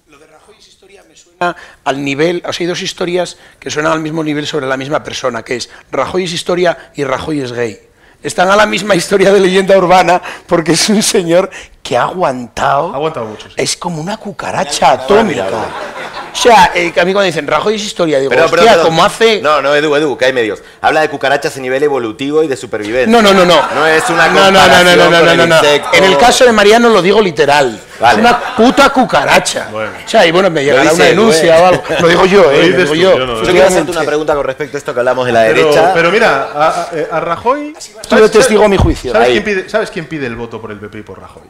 C: Lo de Rajoy es historia me suena al nivel, o sea, hay dos historias que suenan al mismo nivel sobre la misma persona, que es Rajoy es historia y Rajoy es gay. Están a la misma historia de leyenda urbana porque es un señor que ha aguantado
B: mucho, sí.
C: Es como una cucaracha atómica. O sea, a mí cuando dicen Rajoy es historia, digo, hostia,
D: perdón.
C: como hace...
D: No, Edu, que hay medios. Habla de cucarachas a nivel evolutivo y de supervivencia.
C: No.
D: No es una
C: No.
D: comparación con el insecto.
C: En el caso de Mariano lo digo literal.
D: Vale.
C: Es una puta cucaracha.
B: Bueno.
C: O sea, y bueno, me llegará
D: dice
C: una
D: Edu,
C: denuncia o algo. Lo digo yo,
B: Lo
C: lo
B: dices
C: digo
B: tú,
C: yo.
B: yo no.
D: Yo quiero hacerte una pregunta con respecto a esto que hablamos de la derecha.
B: Pero mira, a Rajoy...
C: Estoy de testigo a mi juicio.
B: ¿Sabes quién pide el voto por el PP y por Rajoy?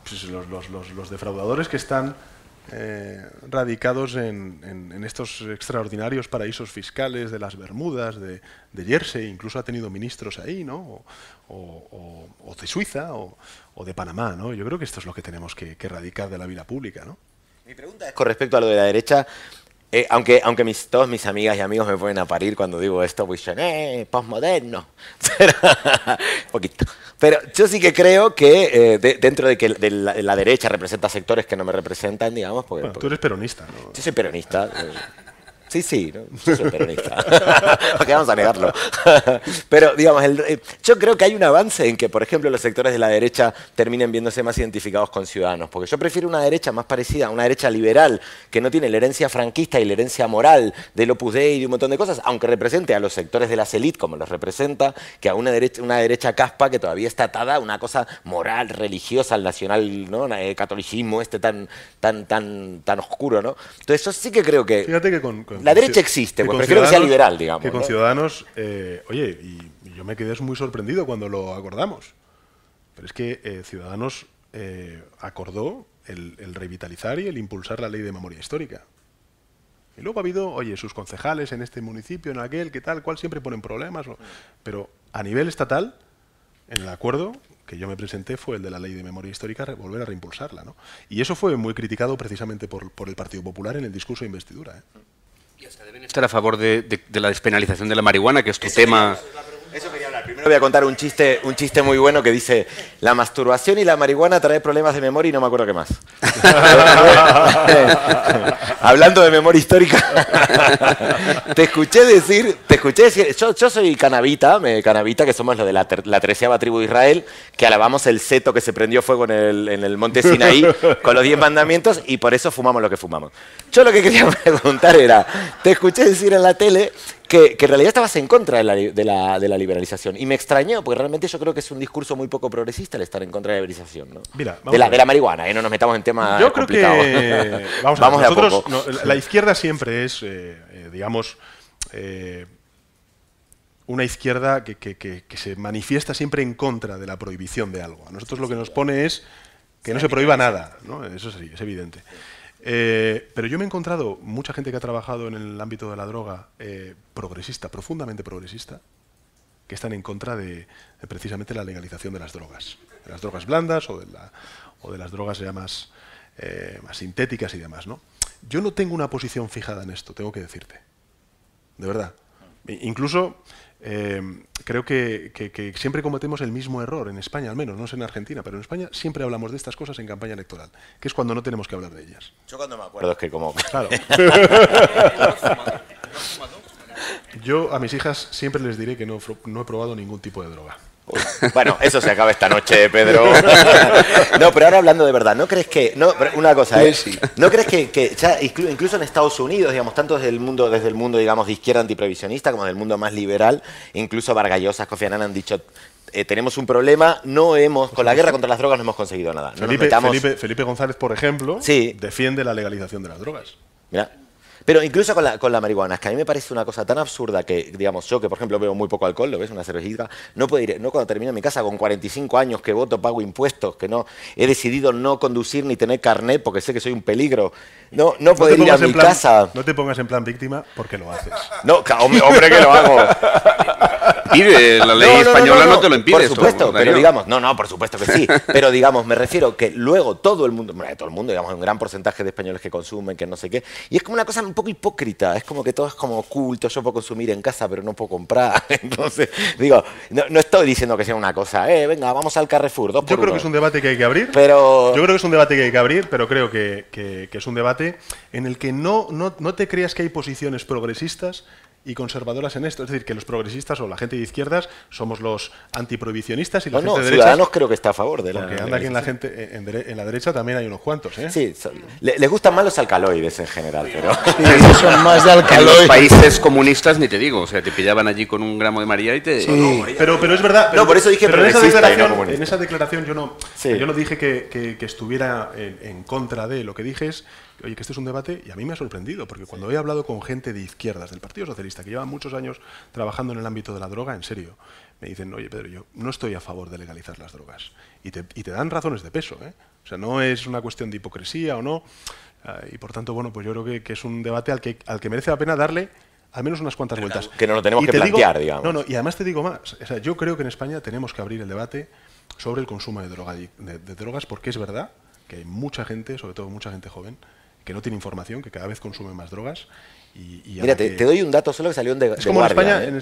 B: Pues los defraudadores que están radicados en estos extraordinarios paraísos fiscales de las Bermudas, de Jersey, incluso ha tenido ministros ahí, ¿no? O de Suiza o de Panamá, ¿no? Yo creo que esto es lo que tenemos que erradicar de la vida pública, ¿no?
D: Mi pregunta es con respecto a lo de la derecha. Aunque todos mis amigas y amigos me ponen a parir cuando digo esto, pues dicen, postmoderno. Pero, poquito. Pero yo sí que creo que dentro de que la derecha representa sectores que no me representan, digamos, porque
B: Bueno, tú eres peronista, ¿no?
D: yo soy peronista. Sí, ¿no? Yo soy peronista. ¿Por qué vamos a negarlo? Pero, digamos, yo creo que hay un avance en que, por ejemplo, los sectores de la derecha terminen viéndose más identificados con Ciudadanos. Porque yo prefiero una derecha más parecida a una derecha liberal, que no tiene la herencia franquista y la herencia moral del Opus Dei y de un montón de cosas, aunque represente a los sectores de las élites como los representa, que a una derecha caspa que todavía está atada a una cosa moral, religiosa, al nacional, ¿no? Catolicismo tan oscuro, ¿no? Entonces yo sí que creo que...
B: Fíjate que
D: la derecha existe, pues prefiero que sea liberal, digamos.
B: Que con
D: ¿no?
B: Ciudadanos, oye, y yo me quedé muy sorprendido cuando lo acordamos. Pero es que Ciudadanos acordó el revitalizar y el impulsar la ley de memoria histórica. Y luego ha habido, oye, sus concejales en este municipio, en aquel, que tal, cual, siempre ponen problemas. Pero a nivel estatal, en el acuerdo que yo me presenté fue el de la ley de memoria histórica, volver a reimpulsarla, ¿no? Y eso fue muy criticado precisamente por el Partido Popular en el discurso de investidura, ¿eh?
A: Y hasta deben estar a favor de la despenalización de la marihuana, que es tu tema.
D: Eso quería hablar. Primero voy a contar un chiste muy bueno que dice: la masturbación y la marihuana trae problemas de memoria y no me acuerdo qué más. Hablando de memoria histórica, te escuché decir, yo soy canabita, que somos lo de la 13ª tribu de Israel, que alabamos el seto que se prendió fuego en el monte Sinaí con los 10 mandamientos y por eso fumamos lo que fumamos. Yo lo que quería preguntar era, te escuché decir en la tele que en realidad estabas en contra de la liberalización. Y me extrañó, porque realmente yo creo que es un discurso muy poco progresista el estar en contra de la liberalización, ¿no?
B: Mira,
D: de la marihuana, no nos metamos en temas
B: yo creo
D: complicados.
B: que
D: Vamos a poco.
B: La izquierda siempre es, digamos, una izquierda que se manifiesta siempre en contra de la prohibición de algo. A nosotros lo que nos pone es que no se prohíba nada, ¿no? Eso sí, es evidente. Pero yo me he encontrado mucha gente que ha trabajado en el ámbito de la droga progresista, profundamente progresista, que están en contra de precisamente la legalización de las drogas blandas o de las drogas ya más sintéticas y demás, ¿no? Yo no tengo una posición fijada en esto, tengo que decirte, de verdad. Incluso creo que siempre cometemos el mismo error, en España al menos, no sé en Argentina, pero en España siempre hablamos de estas cosas en campaña electoral, que es cuando no tenemos que hablar de ellas.
D: Yo cuando me acuerdo es que como...
B: Claro. Yo a mis hijas siempre les diré que no he probado ningún tipo de droga.
D: Bueno, eso se acaba esta noche, Pedro. No, pero ahora hablando de verdad, ¿no crees que... No, una cosa,
C: Sí.
D: ¿no crees que ya incluso en Estados Unidos, digamos, tanto desde el mundo, digamos, de izquierda antiprohibicionista como del mundo más liberal, incluso Vargas Llosa, Kofi Annan han dicho... tenemos un problema, con la guerra contra las drogas no hemos conseguido nada. No
B: Felipe González, por ejemplo,
D: sí,
B: defiende la legalización de las drogas.
D: Mira. Pero incluso con la marihuana, es que a mí me parece una cosa tan absurda que, digamos, yo que por ejemplo veo muy poco alcohol, lo ves, una cervecita, no puedo ir, no cuando termino en mi casa con 45 años que voto, pago impuestos, que no he decidido no conducir ni tener carnet porque sé que soy un peligro, no poder ir a mi casa.
B: No te pongas en plan víctima porque lo haces.
D: No, hombre que lo hago.
A: Pide, la ley española no te lo impide.
D: Por supuesto,
A: esto,
D: pero digamos, por supuesto que sí, pero digamos, me refiero que luego todo el mundo, digamos, un gran porcentaje de españoles que consumen, que no sé qué, y es como una cosa un poco hipócrita, es como que todo es como oculto, yo puedo consumir en casa pero no puedo comprar, entonces, digo, no estoy diciendo que sea una cosa, venga, vamos al Carrefour, 2 por 1.
B: Yo creo que es un debate que hay que abrir,
D: pero
B: creo que es un debate en el que no te creas que hay posiciones progresistas y conservadoras en esto, es decir, que los progresistas o la gente de izquierdas somos los antiprohibicionistas y la gente de derechas.
D: Ciudadanos creo que está a favor de la...
B: Porque anda aquí en la gente, en la derecha también hay unos cuantos, ¿eh?
D: Sí, les gustan más los alcaloides en general, pero...
C: Sí, son más de
A: En
C: alcaloides.
A: los países comunistas ni te digo, o sea, te pillaban allí con un gramo de María y te...
C: Sí.
B: Pero es verdad.
D: No, por eso dije
B: pero
D: progresista y no comunista.
B: en esa declaración yo no dije que estuviera en contra de. Lo que dije es, oye, que este es un debate y a mí me ha sorprendido, porque cuando he hablado con gente de izquierdas, del Partido Socialista, que lleva muchos años trabajando en el ámbito de la droga, en serio, me dicen, oye, Pedro, yo no estoy a favor de legalizar las drogas. Y te dan razones de peso, ¿eh? O sea, no es una cuestión de hipocresía o no. Y por tanto, bueno, pues yo creo que es un debate al que merece la pena darle al menos unas cuantas vueltas.
D: Que no lo tenemos que plantear, digamos.
B: No, y además te digo más. O sea, yo creo que en España tenemos que abrir el debate sobre el consumo de drogas, porque es verdad que hay mucha gente, sobre todo mucha gente joven, que no tiene información, que cada vez consume más drogas.
D: Mira, te doy un dato solo que salió de
B: es como
D: Guardian,
B: en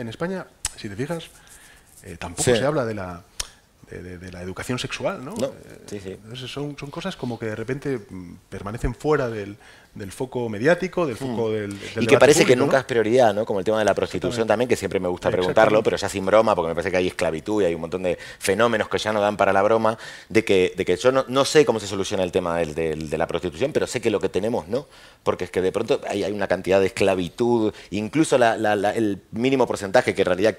B: España, si te fijas, tampoco se habla de la educación sexual, ¿no?
D: Sí.
B: Entonces son cosas como que de repente permanecen fuera del foco mediático, del foco del
D: y que parece que
B: público,
D: nunca
B: ¿no?
D: es prioridad, ¿no? Como el tema de la prostitución también, que siempre me gusta preguntarlo, pero ya sin broma, porque me parece que hay esclavitud y hay un montón de fenómenos que ya no dan para la broma, de que yo no sé cómo se soluciona el tema de la prostitución, pero sé que lo que tenemos no, porque es que de pronto hay una cantidad de esclavitud, incluso el mínimo porcentaje que en realidad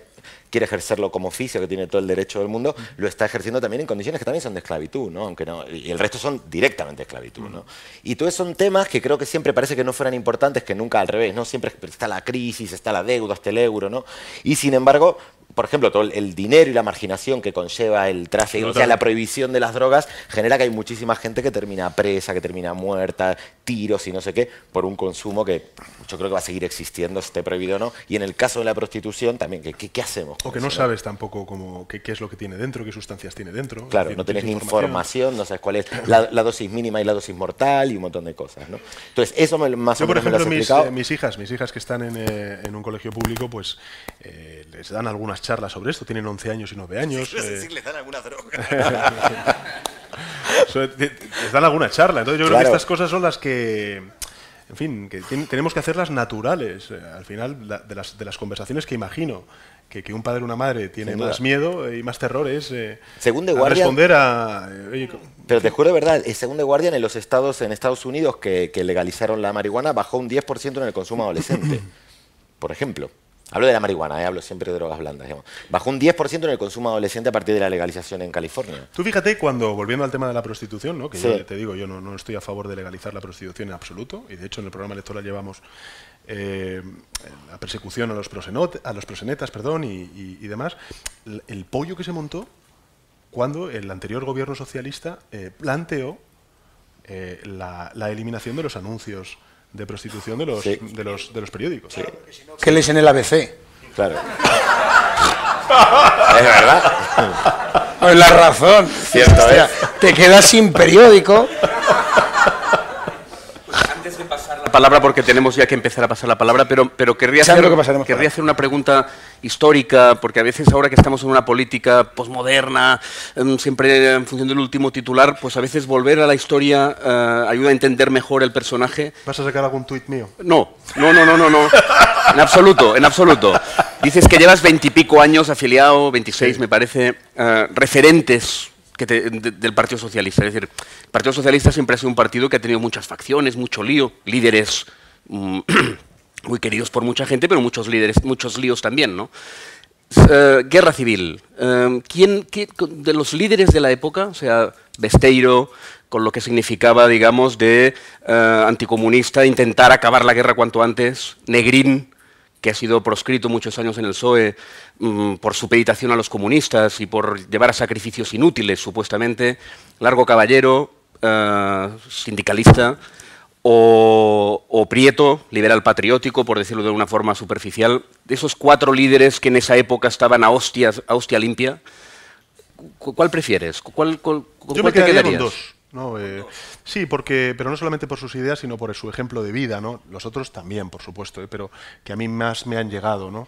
D: quiere ejercerlo como oficio, que tiene todo el derecho del mundo, lo está ejerciendo también en condiciones que también son de esclavitud, ¿no? Aunque no, y el resto son directamente esclavitud, ¿no? Y todos son temas que creo que siempre parece que no fueran importantes, que nunca al revés, ¿no? Siempre está la crisis, está la deuda, está el euro, ¿no? Y sin embargo, por ejemplo, todo el dinero y la marginación que conlleva el tráfico, o sea, la prohibición de las drogas, genera que hay muchísima gente que termina presa, que termina muerta, tiros y no sé qué, por un consumo que yo creo que va a seguir existiendo, esté prohibido o no. Y en el caso de la prostitución también, ¿qué hacemos?
B: O que no sabes tampoco qué es lo que tiene dentro, qué sustancias tiene dentro.
D: Claro,
B: decir,
D: no tenés ni información, no sabes cuál es la dosis mínima y la dosis mortal y un montón de cosas, ¿no? Entonces, eso más o menos me lo has explicado.
B: Mis hijas que están en un colegio público, pues les dan algunas charlas sobre esto, tienen 11 años y 9 años.
D: Quiero decir, les dan alguna droga.
B: Les dan alguna charla. Entonces yo creo
D: Claro.
B: que estas cosas son las que, en fin, que tenemos que hacerlas naturales. Al final, de las conversaciones que imagino que un padre o una madre tiene
D: Sin duda.
B: más miedo y más terror es
D: Según The
B: a
D: Guardian-
B: responder a... oye,
D: Pero te juro de verdad, según The Guardian, en Estados Unidos que legalizaron la marihuana, bajó un 10% en el consumo adolescente. Por ejemplo. Hablo de la marihuana, hablo siempre de drogas blandas. Digamos. Bajó un 10% en el consumo adolescente a partir de la legalización en California.
B: tú fíjate cuando, volviendo al tema de la prostitución, ¿no? Que
D: Sí.
B: yo te digo, yo no estoy a favor de legalizar la prostitución en absoluto, y de hecho en el programa electoral llevamos la persecución a los prosenetas, perdón, y demás. El pollo que se montó cuando el anterior gobierno socialista planteó la eliminación de los anuncios de prostitución de los,
D: Sí.
B: de los periódicos.
C: ¿Qué lees en el ABC?
D: Claro. Es verdad.
C: Pues la razón.
D: Cierto,
C: Hostia, te quedas sin periódico.
A: Antes de pasar la palabra, porque tenemos ya que empezar a pasar la palabra, pero querría
C: Seguro que pasaremos
A: querría
C: palabra.
A: hacer una pregunta histórica, porque a veces ahora que estamos en una política posmoderna, siempre en función del último titular, pues a veces volver a la historia ayuda a entender mejor el personaje.
B: ¿Vas a sacar algún tuit mío?
A: No. En absoluto, en absoluto. Dices que llevas 20 y pico años afiliado, 26 me parece, referentes del Partido Socialista. Es decir, el Partido Socialista siempre ha sido un partido que ha tenido muchas facciones, mucho lío, líderes muy queridos por mucha gente, pero muchos líos también, ¿no? Guerra civil. ¿Quién de los líderes de la época, o sea, Besteiro, con lo que significaba, digamos, de anticomunista, intentar acabar la guerra cuanto antes, Negrín, que ha sido proscrito muchos años en el PSOE por supeditación a los comunistas y por llevar a sacrificios inútiles, supuestamente, Largo Caballero, sindicalista, o Prieto, liberal patriótico, por decirlo de una forma superficial, de esos 4 líderes que en esa época estaban a hostia limpia, ¿cuál prefieres? ¿Con
B: Yo
A: cuál
B: me
A: te
B: quedaría con
A: quedarías?
B: 2. ¿No? Sí, pero no solamente por sus ideas, sino por su ejemplo de vida, ¿no? Los otros también, por supuesto, pero que a mí más me han llegado, ¿no?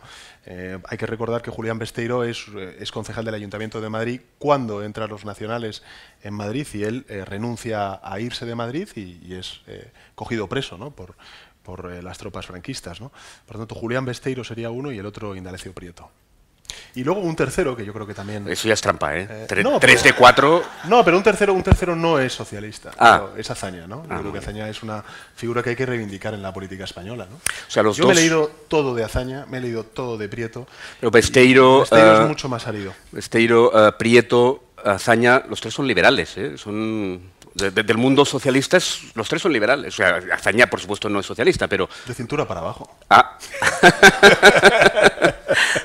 B: Hay que recordar que Julián Besteiro es concejal del Ayuntamiento de Madrid cuando entran los nacionales en Madrid y él renuncia a irse de Madrid y es cogido preso, ¿no? por las tropas franquistas, ¿no? Por lo tanto, Julián Besteiro sería uno y el otro Indalecio Prieto. Y luego un tercero, que yo creo que también...
A: Eso ya es trampa, ¿eh?
B: no,
A: 3 de 4...
B: No, pero un tercero no es socialista.
A: Ah.
B: No, es Azaña, ¿no? Yo creo que Azaña es una figura que hay que reivindicar en la política española, ¿no?
A: O sea, los
B: Yo me he
A: dos-
B: leído todo de Azaña, me he leído todo de Prieto.
A: Pero Besteiro,
B: Besteiro es mucho más salido.
A: Besteiro, Prieto, Azaña, los 3 son liberales, ¿eh? Son del mundo socialista, los 3 son liberales. O sea, Azaña, por supuesto, no es socialista, pero...
B: De cintura para abajo.
A: Ah.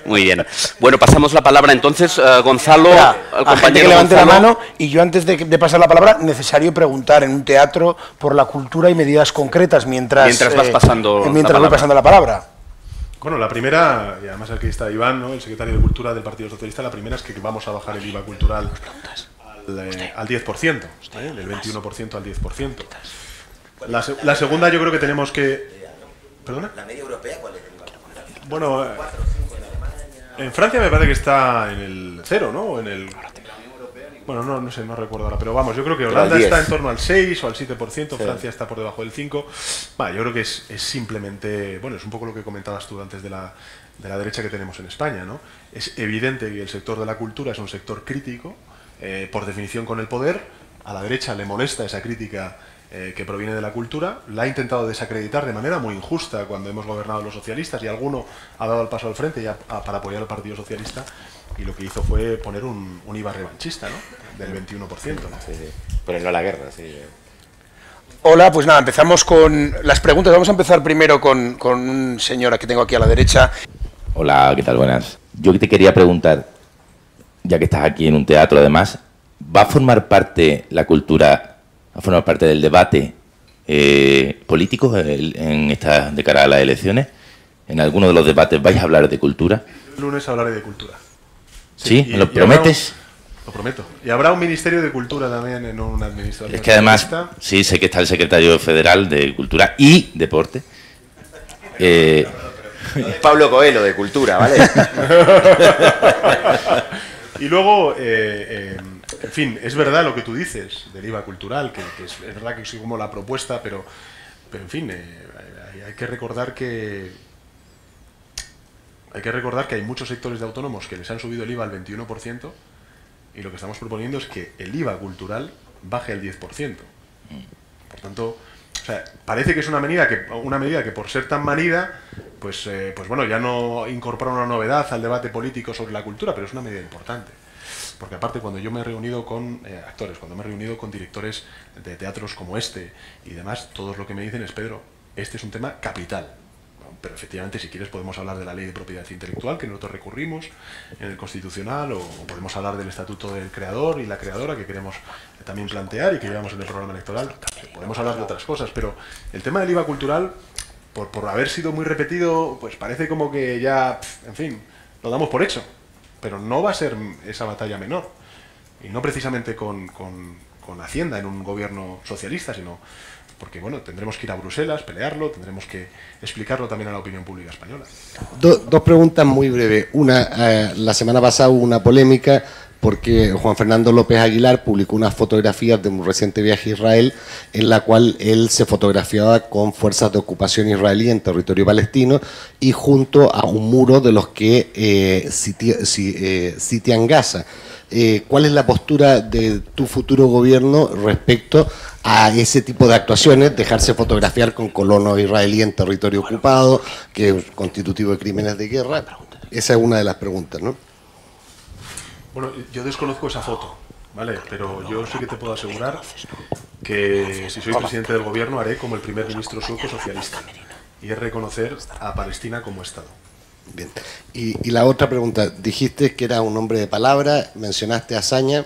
A: Muy bien. Bueno, pasamos la palabra entonces, Gonzalo,
C: Espera,
A: al
C: a gente que levante la
A: Gonzalo.
C: mano, y yo antes de pasar la palabra, necesario preguntar en un teatro por la cultura y medidas concretas mientras
A: Vas pasando
C: mientras
A: la
C: voy
A: palabra.
C: pasando la palabra.
B: Bueno, la primera, y además aquí está Iván, ¿no? El secretario de Cultura del Partido Socialista, la primera es que vamos a bajar el IVA cultural al 10%, del 21% al 10%. La segunda yo creo que tenemos que... ¿Perdona?
D: ¿La media europea cuál es?
B: Bueno, en Francia me parece que está en el 0, ¿no? O en el... Bueno, no sé, no recuerdo ahora, pero vamos, yo creo que
D: Pero
B: Holanda
D: al 10.
B: está en torno al 6 o al 7%, Francia está por debajo del 5%. Yo creo que es simplemente, bueno, es un poco lo que comentabas tú antes de la derecha que tenemos en España, ¿no? Es evidente que el sector de la cultura es un sector crítico, por definición con el poder. A la derecha le molesta esa crítica que proviene de la cultura, la ha intentado desacreditar de manera muy injusta cuando hemos gobernado los socialistas y alguno ha dado el paso al frente ya para apoyar al Partido Socialista y lo que hizo fue poner un IVA revanchista, ¿no? Del 21%. ¿no?
D: Sí, sí. Pero no la guerra, sí.
C: Hola, pues nada, empezamos con las preguntas. Vamos a empezar primero con un señor que tengo aquí a la derecha.
E: Hola, ¿qué tal? Buenas. Yo te quería preguntar, ya que estás aquí en un teatro además, ¿va a formar parte la cultura, va a formar parte del debate político de cara a las elecciones? ¿En alguno de los debates vais a hablar de cultura?
B: El lunes hablaré de cultura.
E: ¿Sí?
B: y-
E: ¿Me lo
B: y
E: prometes?
B: Lo prometo. Y habrá un Ministerio de Cultura también en una administración.
E: Es que además,
B: socialista.
E: sí, sé que está el secretario federal de Cultura y Deporte.
D: Pablo Coelho de cultura, ¿vale?
B: Y luego, en fin, es verdad lo que tú dices del IVA cultural, que es verdad que es como la propuesta, pero en fin, hay que recordar que hay muchos sectores de autónomos que les han subido el IVA al 21%, y lo que estamos proponiendo es que el IVA cultural baje al 10%. Por tanto, o sea, parece que es una medida que por ser tan manida, pues bueno, ya no incorpora una novedad al debate político sobre la cultura, pero es una medida importante. Porque aparte, cuando yo me he reunido con actores, cuando me he reunido con directores de teatros como este y demás, todos lo que me dicen es: Pedro, este es un tema capital. Bueno, pero efectivamente, si quieres, podemos hablar de la ley de propiedad intelectual, que nosotros recurrimos en el Constitucional, o podemos hablar del Estatuto del Creador y la Creadora, que queremos también plantear y que llevamos en el programa electoral. Podemos hablar de otras cosas, pero el tema del IVA cultural, por haber sido muy repetido, pues parece como que ya, en fin, lo damos por hecho. Pero no va a ser esa batalla menor, y no precisamente con Hacienda en un gobierno socialista, sino porque, bueno, tendremos que ir a Bruselas, pelearlo, tendremos que explicarlo también a la opinión pública española.
F: Dos preguntas muy breves. Una, la semana pasada hubo una polémica porque Juan Fernando López Aguilar publicó unas fotografías de un reciente viaje a Israel, en la cual él se fotografiaba con fuerzas de ocupación israelí en territorio palestino y junto a un muro de los que sitian Gaza. ¿Cuál es la postura de tu futuro gobierno respecto a ese tipo de actuaciones, dejarse fotografiar con colonos israelíes en territorio ocupado, que es constitutivo de crímenes de guerra? Esa es una de las preguntas, ¿no?
B: Bueno, yo desconozco esa foto, ¿vale? Pero yo sí que te puedo asegurar que si soy presidente del gobierno haré como el primer ministro sueco socialista, y es reconocer a Palestina como Estado.
F: Bien. Y la otra pregunta, dijiste que era un hombre de palabra, mencionaste a Azaña.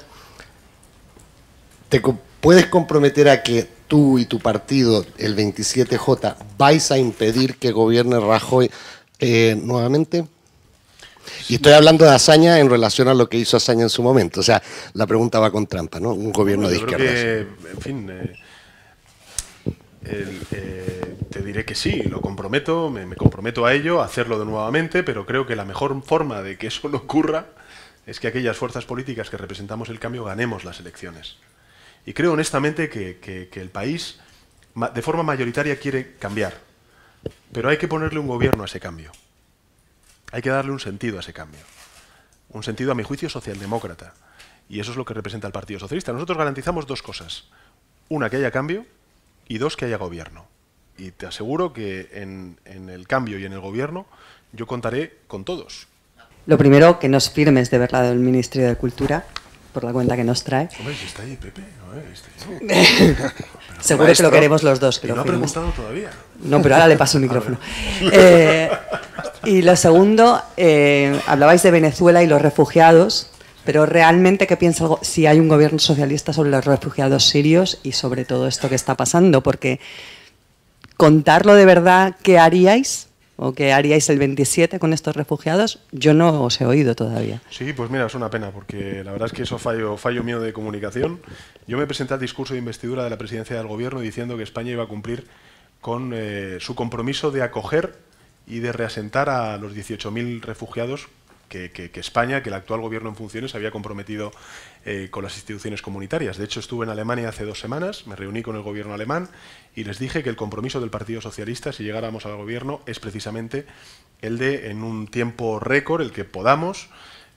F: ¿Te puedes comprometer a que tú y tu partido, el 27J, vais a impedir que gobierne Rajoy nuevamente? Y estoy hablando de Azaña en relación a lo que hizo Azaña en su momento. O sea, la pregunta va con trampa, ¿no? Un gobierno de izquierda.
B: En fin, te diré que sí, lo comprometo, me comprometo a ello, a hacerlo de nuevamente, pero creo que la mejor forma de que eso no ocurra es que aquellas fuerzas políticas que representamos el cambio ganemos las elecciones. Y creo honestamente que el país de forma mayoritaria quiere cambiar, pero hay que ponerle un gobierno a ese cambio. Hay que darle un sentido a ese cambio. Un sentido, a mi juicio, socialdemócrata. Y eso es lo que representa el Partido Socialista. Nosotros garantizamos dos cosas. Una, que haya cambio, y dos, que haya gobierno. Y te aseguro que en el cambio y en el gobierno yo contaré con todos.
G: Lo primero, que nos firmes de verdad el Ministerio de Cultura, por la cuenta que nos trae.
B: Hombre, si está ahí Pepe, ¿no?
G: Seguro que lo queremos los dos. Que
B: no
G: lo
B: ha
G: firmes.
B: preguntado todavía.
G: No, pero ahora le paso el micrófono. Y lo segundo, hablabais de Venezuela y los refugiados, pero realmente, ¿qué piensa si hay un gobierno socialista sobre los refugiados sirios y sobre todo esto que está pasando? Porque contarlo de verdad, ¿qué haríais? ¿O qué haríais el 27 con estos refugiados? Yo no os he oído todavía.
B: Sí, pues mira, es una pena, porque la verdad es que eso fallo mío de comunicación. Yo me presenté al discurso de investidura de la presidencia del gobierno diciendo que España iba a cumplir con su compromiso de acoger y de reasentar a los 18.000 refugiados que España, que el actual gobierno en funciones, había comprometido con las instituciones comunitarias. De hecho, estuve en Alemania hace 2 semanas, me reuní con el gobierno alemán y les dije que el compromiso del Partido Socialista, si llegáramos al gobierno, es precisamente el de, en un tiempo récord, el que podamos,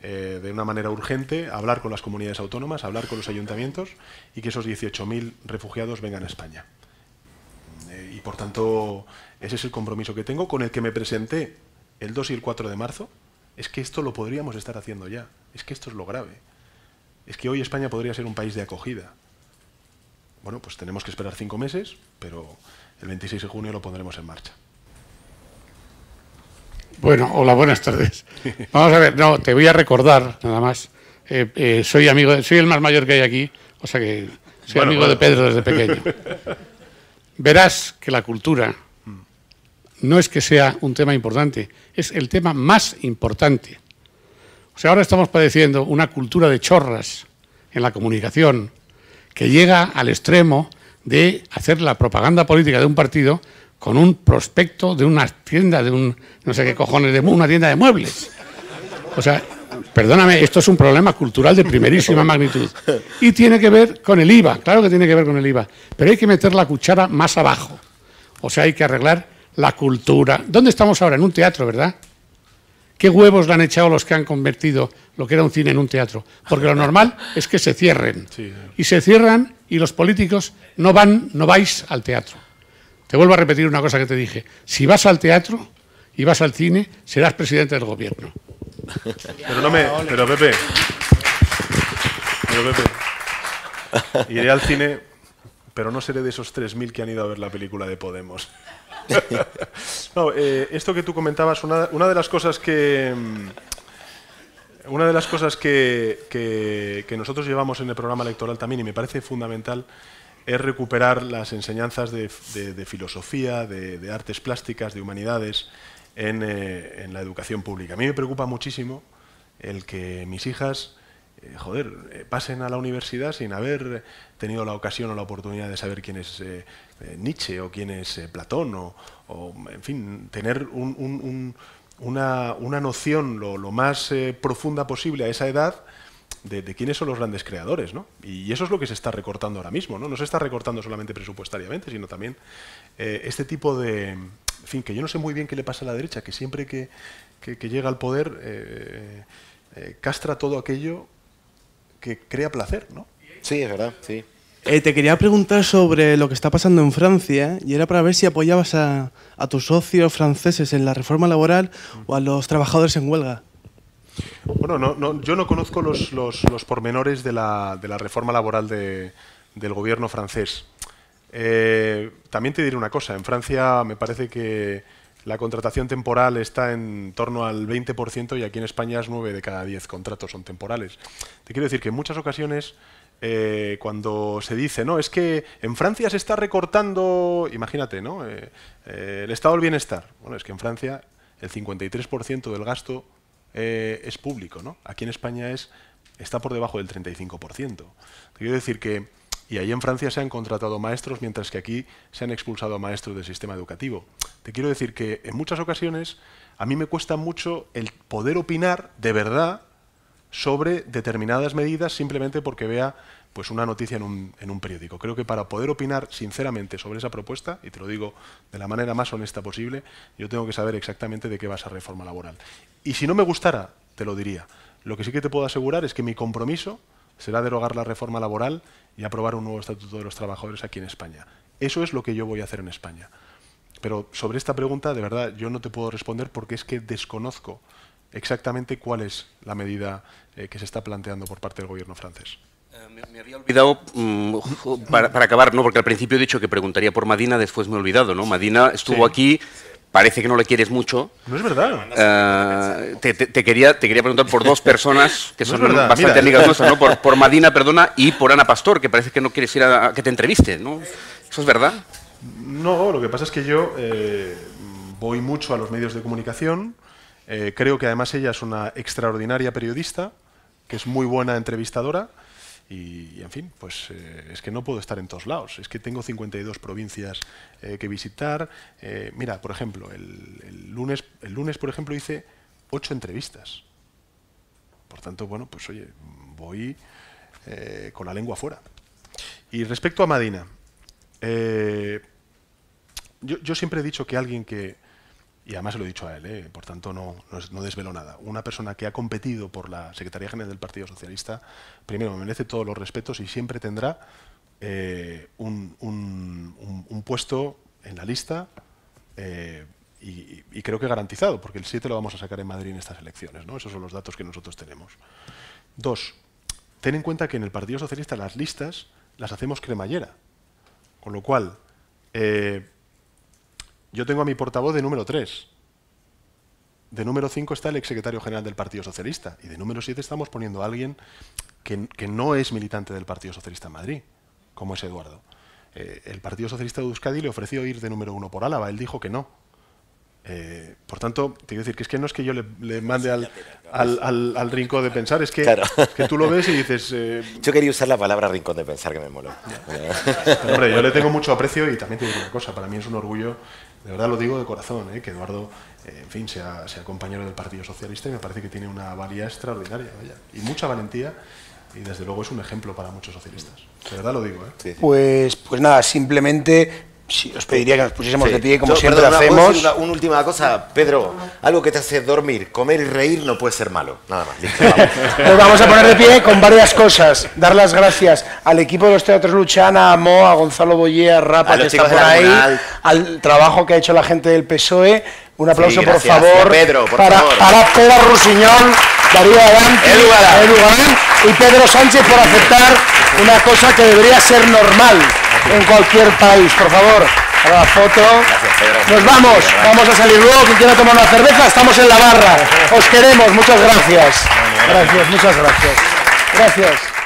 B: de una manera urgente, hablar con las comunidades autónomas, hablar con los ayuntamientos y que esos 18.000 refugiados vengan a España. Y por tanto, ese es el compromiso que tengo, con el que me presenté el 2 y el 4 de marzo. Es que esto lo podríamos estar haciendo ya. Es que esto es lo grave. Es que hoy España podría ser un país de acogida. Bueno, pues tenemos que esperar 5 meses, pero el 26 de junio lo pondremos en marcha.
H: Bueno, hola, buenas tardes. Vamos a ver, no, te voy a recordar, nada más. Soy el más mayor que hay aquí, o sea que soy amigo de Pedro desde pequeño. Verás que la cultura no es que sea un tema importante, es el tema más importante. O sea, ahora estamos padeciendo una cultura de chorras en la comunicación que llega al extremo de hacer la propaganda política de un partido con un prospecto de una tienda, de un, no sé qué cojones, de una tienda de muebles. O sea, perdóname, esto es un problema cultural de primerísima magnitud. Y tiene que ver con el IVA, claro que tiene que ver con el IVA, pero hay que meter la cuchara más abajo. O sea, hay que arreglar la cultura. ¿Dónde estamos ahora? En un teatro, ¿verdad? ¿Qué huevos le han echado los que han convertido lo que era un cine en un teatro? Porque lo normal es que se cierren.
B: Sí.
H: Y se cierran y los políticos no vais al teatro. Te vuelvo a repetir una cosa que te dije. Si vas al teatro y vas al cine, serás presidente del gobierno.
B: Pero Pepe, iré al cine, pero no seré de esos 3.000 que han ido a ver la película de Podemos. No, esto que tú comentabas, una de las cosas que nosotros llevamos en el programa electoral también, y me parece fundamental, es recuperar las enseñanzas de filosofía, de artes plásticas, de humanidades en la educación pública. A mí me preocupa muchísimo el que mis hijas pasen a la universidad sin haber tenido la ocasión o la oportunidad de saber quién es Nietzsche o quién es Platón o en fin, tener una noción lo más profunda posible a esa edad de quiénes son los grandes creadores, ¿no? Y eso es lo que se está recortando ahora mismo, ¿no? No se está recortando solamente presupuestariamente, sino también este tipo de... En fin, que yo no sé muy bien qué le pasa a la derecha, que siempre que llega al poder castra todo aquello que crea placer, ¿no?
D: Sí, es verdad, sí.
I: Te quería preguntar sobre lo que está pasando en Francia, y era para ver si apoyabas a tus socios franceses en la reforma laboral o a los trabajadores en huelga.
B: Bueno, yo no conozco los pormenores de la reforma laboral del gobierno francés. También te diré una cosa, en Francia me parece que la contratación temporal está en torno al 20% y aquí en España es 9 de cada 10 contratos son temporales. Te quiero decir que en muchas ocasiones cuando se dice, no, es que en Francia se está recortando, imagínate, ¿no? El estado del bienestar. Bueno, es que en Francia el 53% del gasto es público, ¿no? Aquí en España está por debajo del 35%. Te quiero decir que, y ahí en Francia se han contratado maestros, mientras que aquí se han expulsado a maestros del sistema educativo. Te quiero decir que en muchas ocasiones a mí me cuesta mucho el poder opinar de verdad sobre determinadas medidas simplemente porque vea pues una noticia en un periódico. Creo que para poder opinar sinceramente sobre esa propuesta, y te lo digo de la manera más honesta posible, yo tengo que saber exactamente de qué va esa reforma laboral. Y si no me gustara, te lo diría. Lo que sí que te puedo asegurar es que mi compromiso será derogar la reforma laboral y aprobar un nuevo estatuto de los trabajadores aquí en España. Eso es lo que yo voy a hacer en España. Pero sobre esta pregunta, de verdad, yo no te puedo responder porque es que desconozco exactamente cuál es la medida que se está planteando por parte del gobierno francés.
A: Me había olvidado, para acabar, ¿no? Porque al principio he dicho que preguntaría por Madina, después me he olvidado, ¿no? Madina estuvo aquí, parece que no le quieres mucho.
B: No es verdad.
A: Te quería preguntar por dos personas que son bastante
B: Mira,
A: amigas nuestras, ¿no? Por Madina, perdona, y por Ana Pastor, que parece que no quieres ir a que te entreviste, ¿no? ¿Eso es verdad?
B: No, lo que pasa es que yo voy mucho a los medios de comunicación. Creo que además ella es una extraordinaria periodista, que es muy buena entrevistadora. Y en fin, pues es que no puedo estar en todos lados. Es que tengo 52 provincias que visitar. Mira, por ejemplo, el lunes, por ejemplo, hice 8 entrevistas. Por tanto, bueno, pues oye, voy con la lengua fuera. Y respecto a Madina, yo siempre he dicho que alguien que, y además se lo he dicho a él, por tanto no desvelo nada, una persona que ha competido por la Secretaría General del Partido Socialista, primero me merece todos los respetos y siempre tendrá un puesto en la lista y creo que garantizado, porque el 7 lo vamos a sacar en Madrid en estas elecciones, ¿no? Esos son los datos que nosotros tenemos. 2, ten en cuenta que en el Partido Socialista las listas las hacemos cremallera, con lo cual yo tengo a mi portavoz de número 3. De número 5 está el exsecretario general del Partido Socialista. Y de número 7 estamos poniendo a alguien que no es militante del Partido Socialista en Madrid, como es Eduardo. El Partido Socialista de Euskadi le ofreció ir de número 1 por Álava. Él dijo que no. Por tanto, te quiero decir que es que no es que yo le mande al rincón de pensar, es que,
D: claro,
B: que tú lo ves y dices...
D: Yo quería usar la palabra rincón de pensar, que me moló.
B: Pero, hombre, yo le tengo mucho aprecio y también te digo una cosa, para mí es un orgullo de verdad lo digo de corazón, que Eduardo, en fin, sea compañero del Partido Socialista, y me parece que tiene una valía extraordinaria, vaya, y mucha valentía, y desde luego es un ejemplo para muchos socialistas. De verdad lo digo,
D: Sí, sí.
C: Pues nada, simplemente os pediría que nos pusiésemos de pie, como siempre
D: perdona, ¿puedo
C: hacemos.
D: decir una última cosa, Pedro? Algo que te hace dormir, comer y reír no puede ser malo. Nada más. Listo, vamos.
C: Nos vamos a poner de pie con varias cosas. Dar las gracias al equipo de los Teatros Luchana, a Mo, a Gonzalo Boyer, a Rapa,
D: A los
C: que está
D: chicos
C: por
D: de la
C: ahí,
D: Comunal.
C: al trabajo que ha hecho la gente del PSOE. Un aplauso,
D: Sí,
C: por
D: gracias.
C: favor,
D: Pedro, por
C: para
D: favor.
C: Pedro Rusiñol, Darío Adanti,
D: Edu Galán.
C: Edu Galán y Pedro Sánchez por aceptar una cosa que debería ser normal en cualquier país. Por favor, a la foto.
D: Gracias, Pedro.
C: Nos vamos a salir luego. Quien quiera tomar una cerveza, estamos en la barra. Os queremos, muchas gracias. Gracias, muchas gracias. Gracias.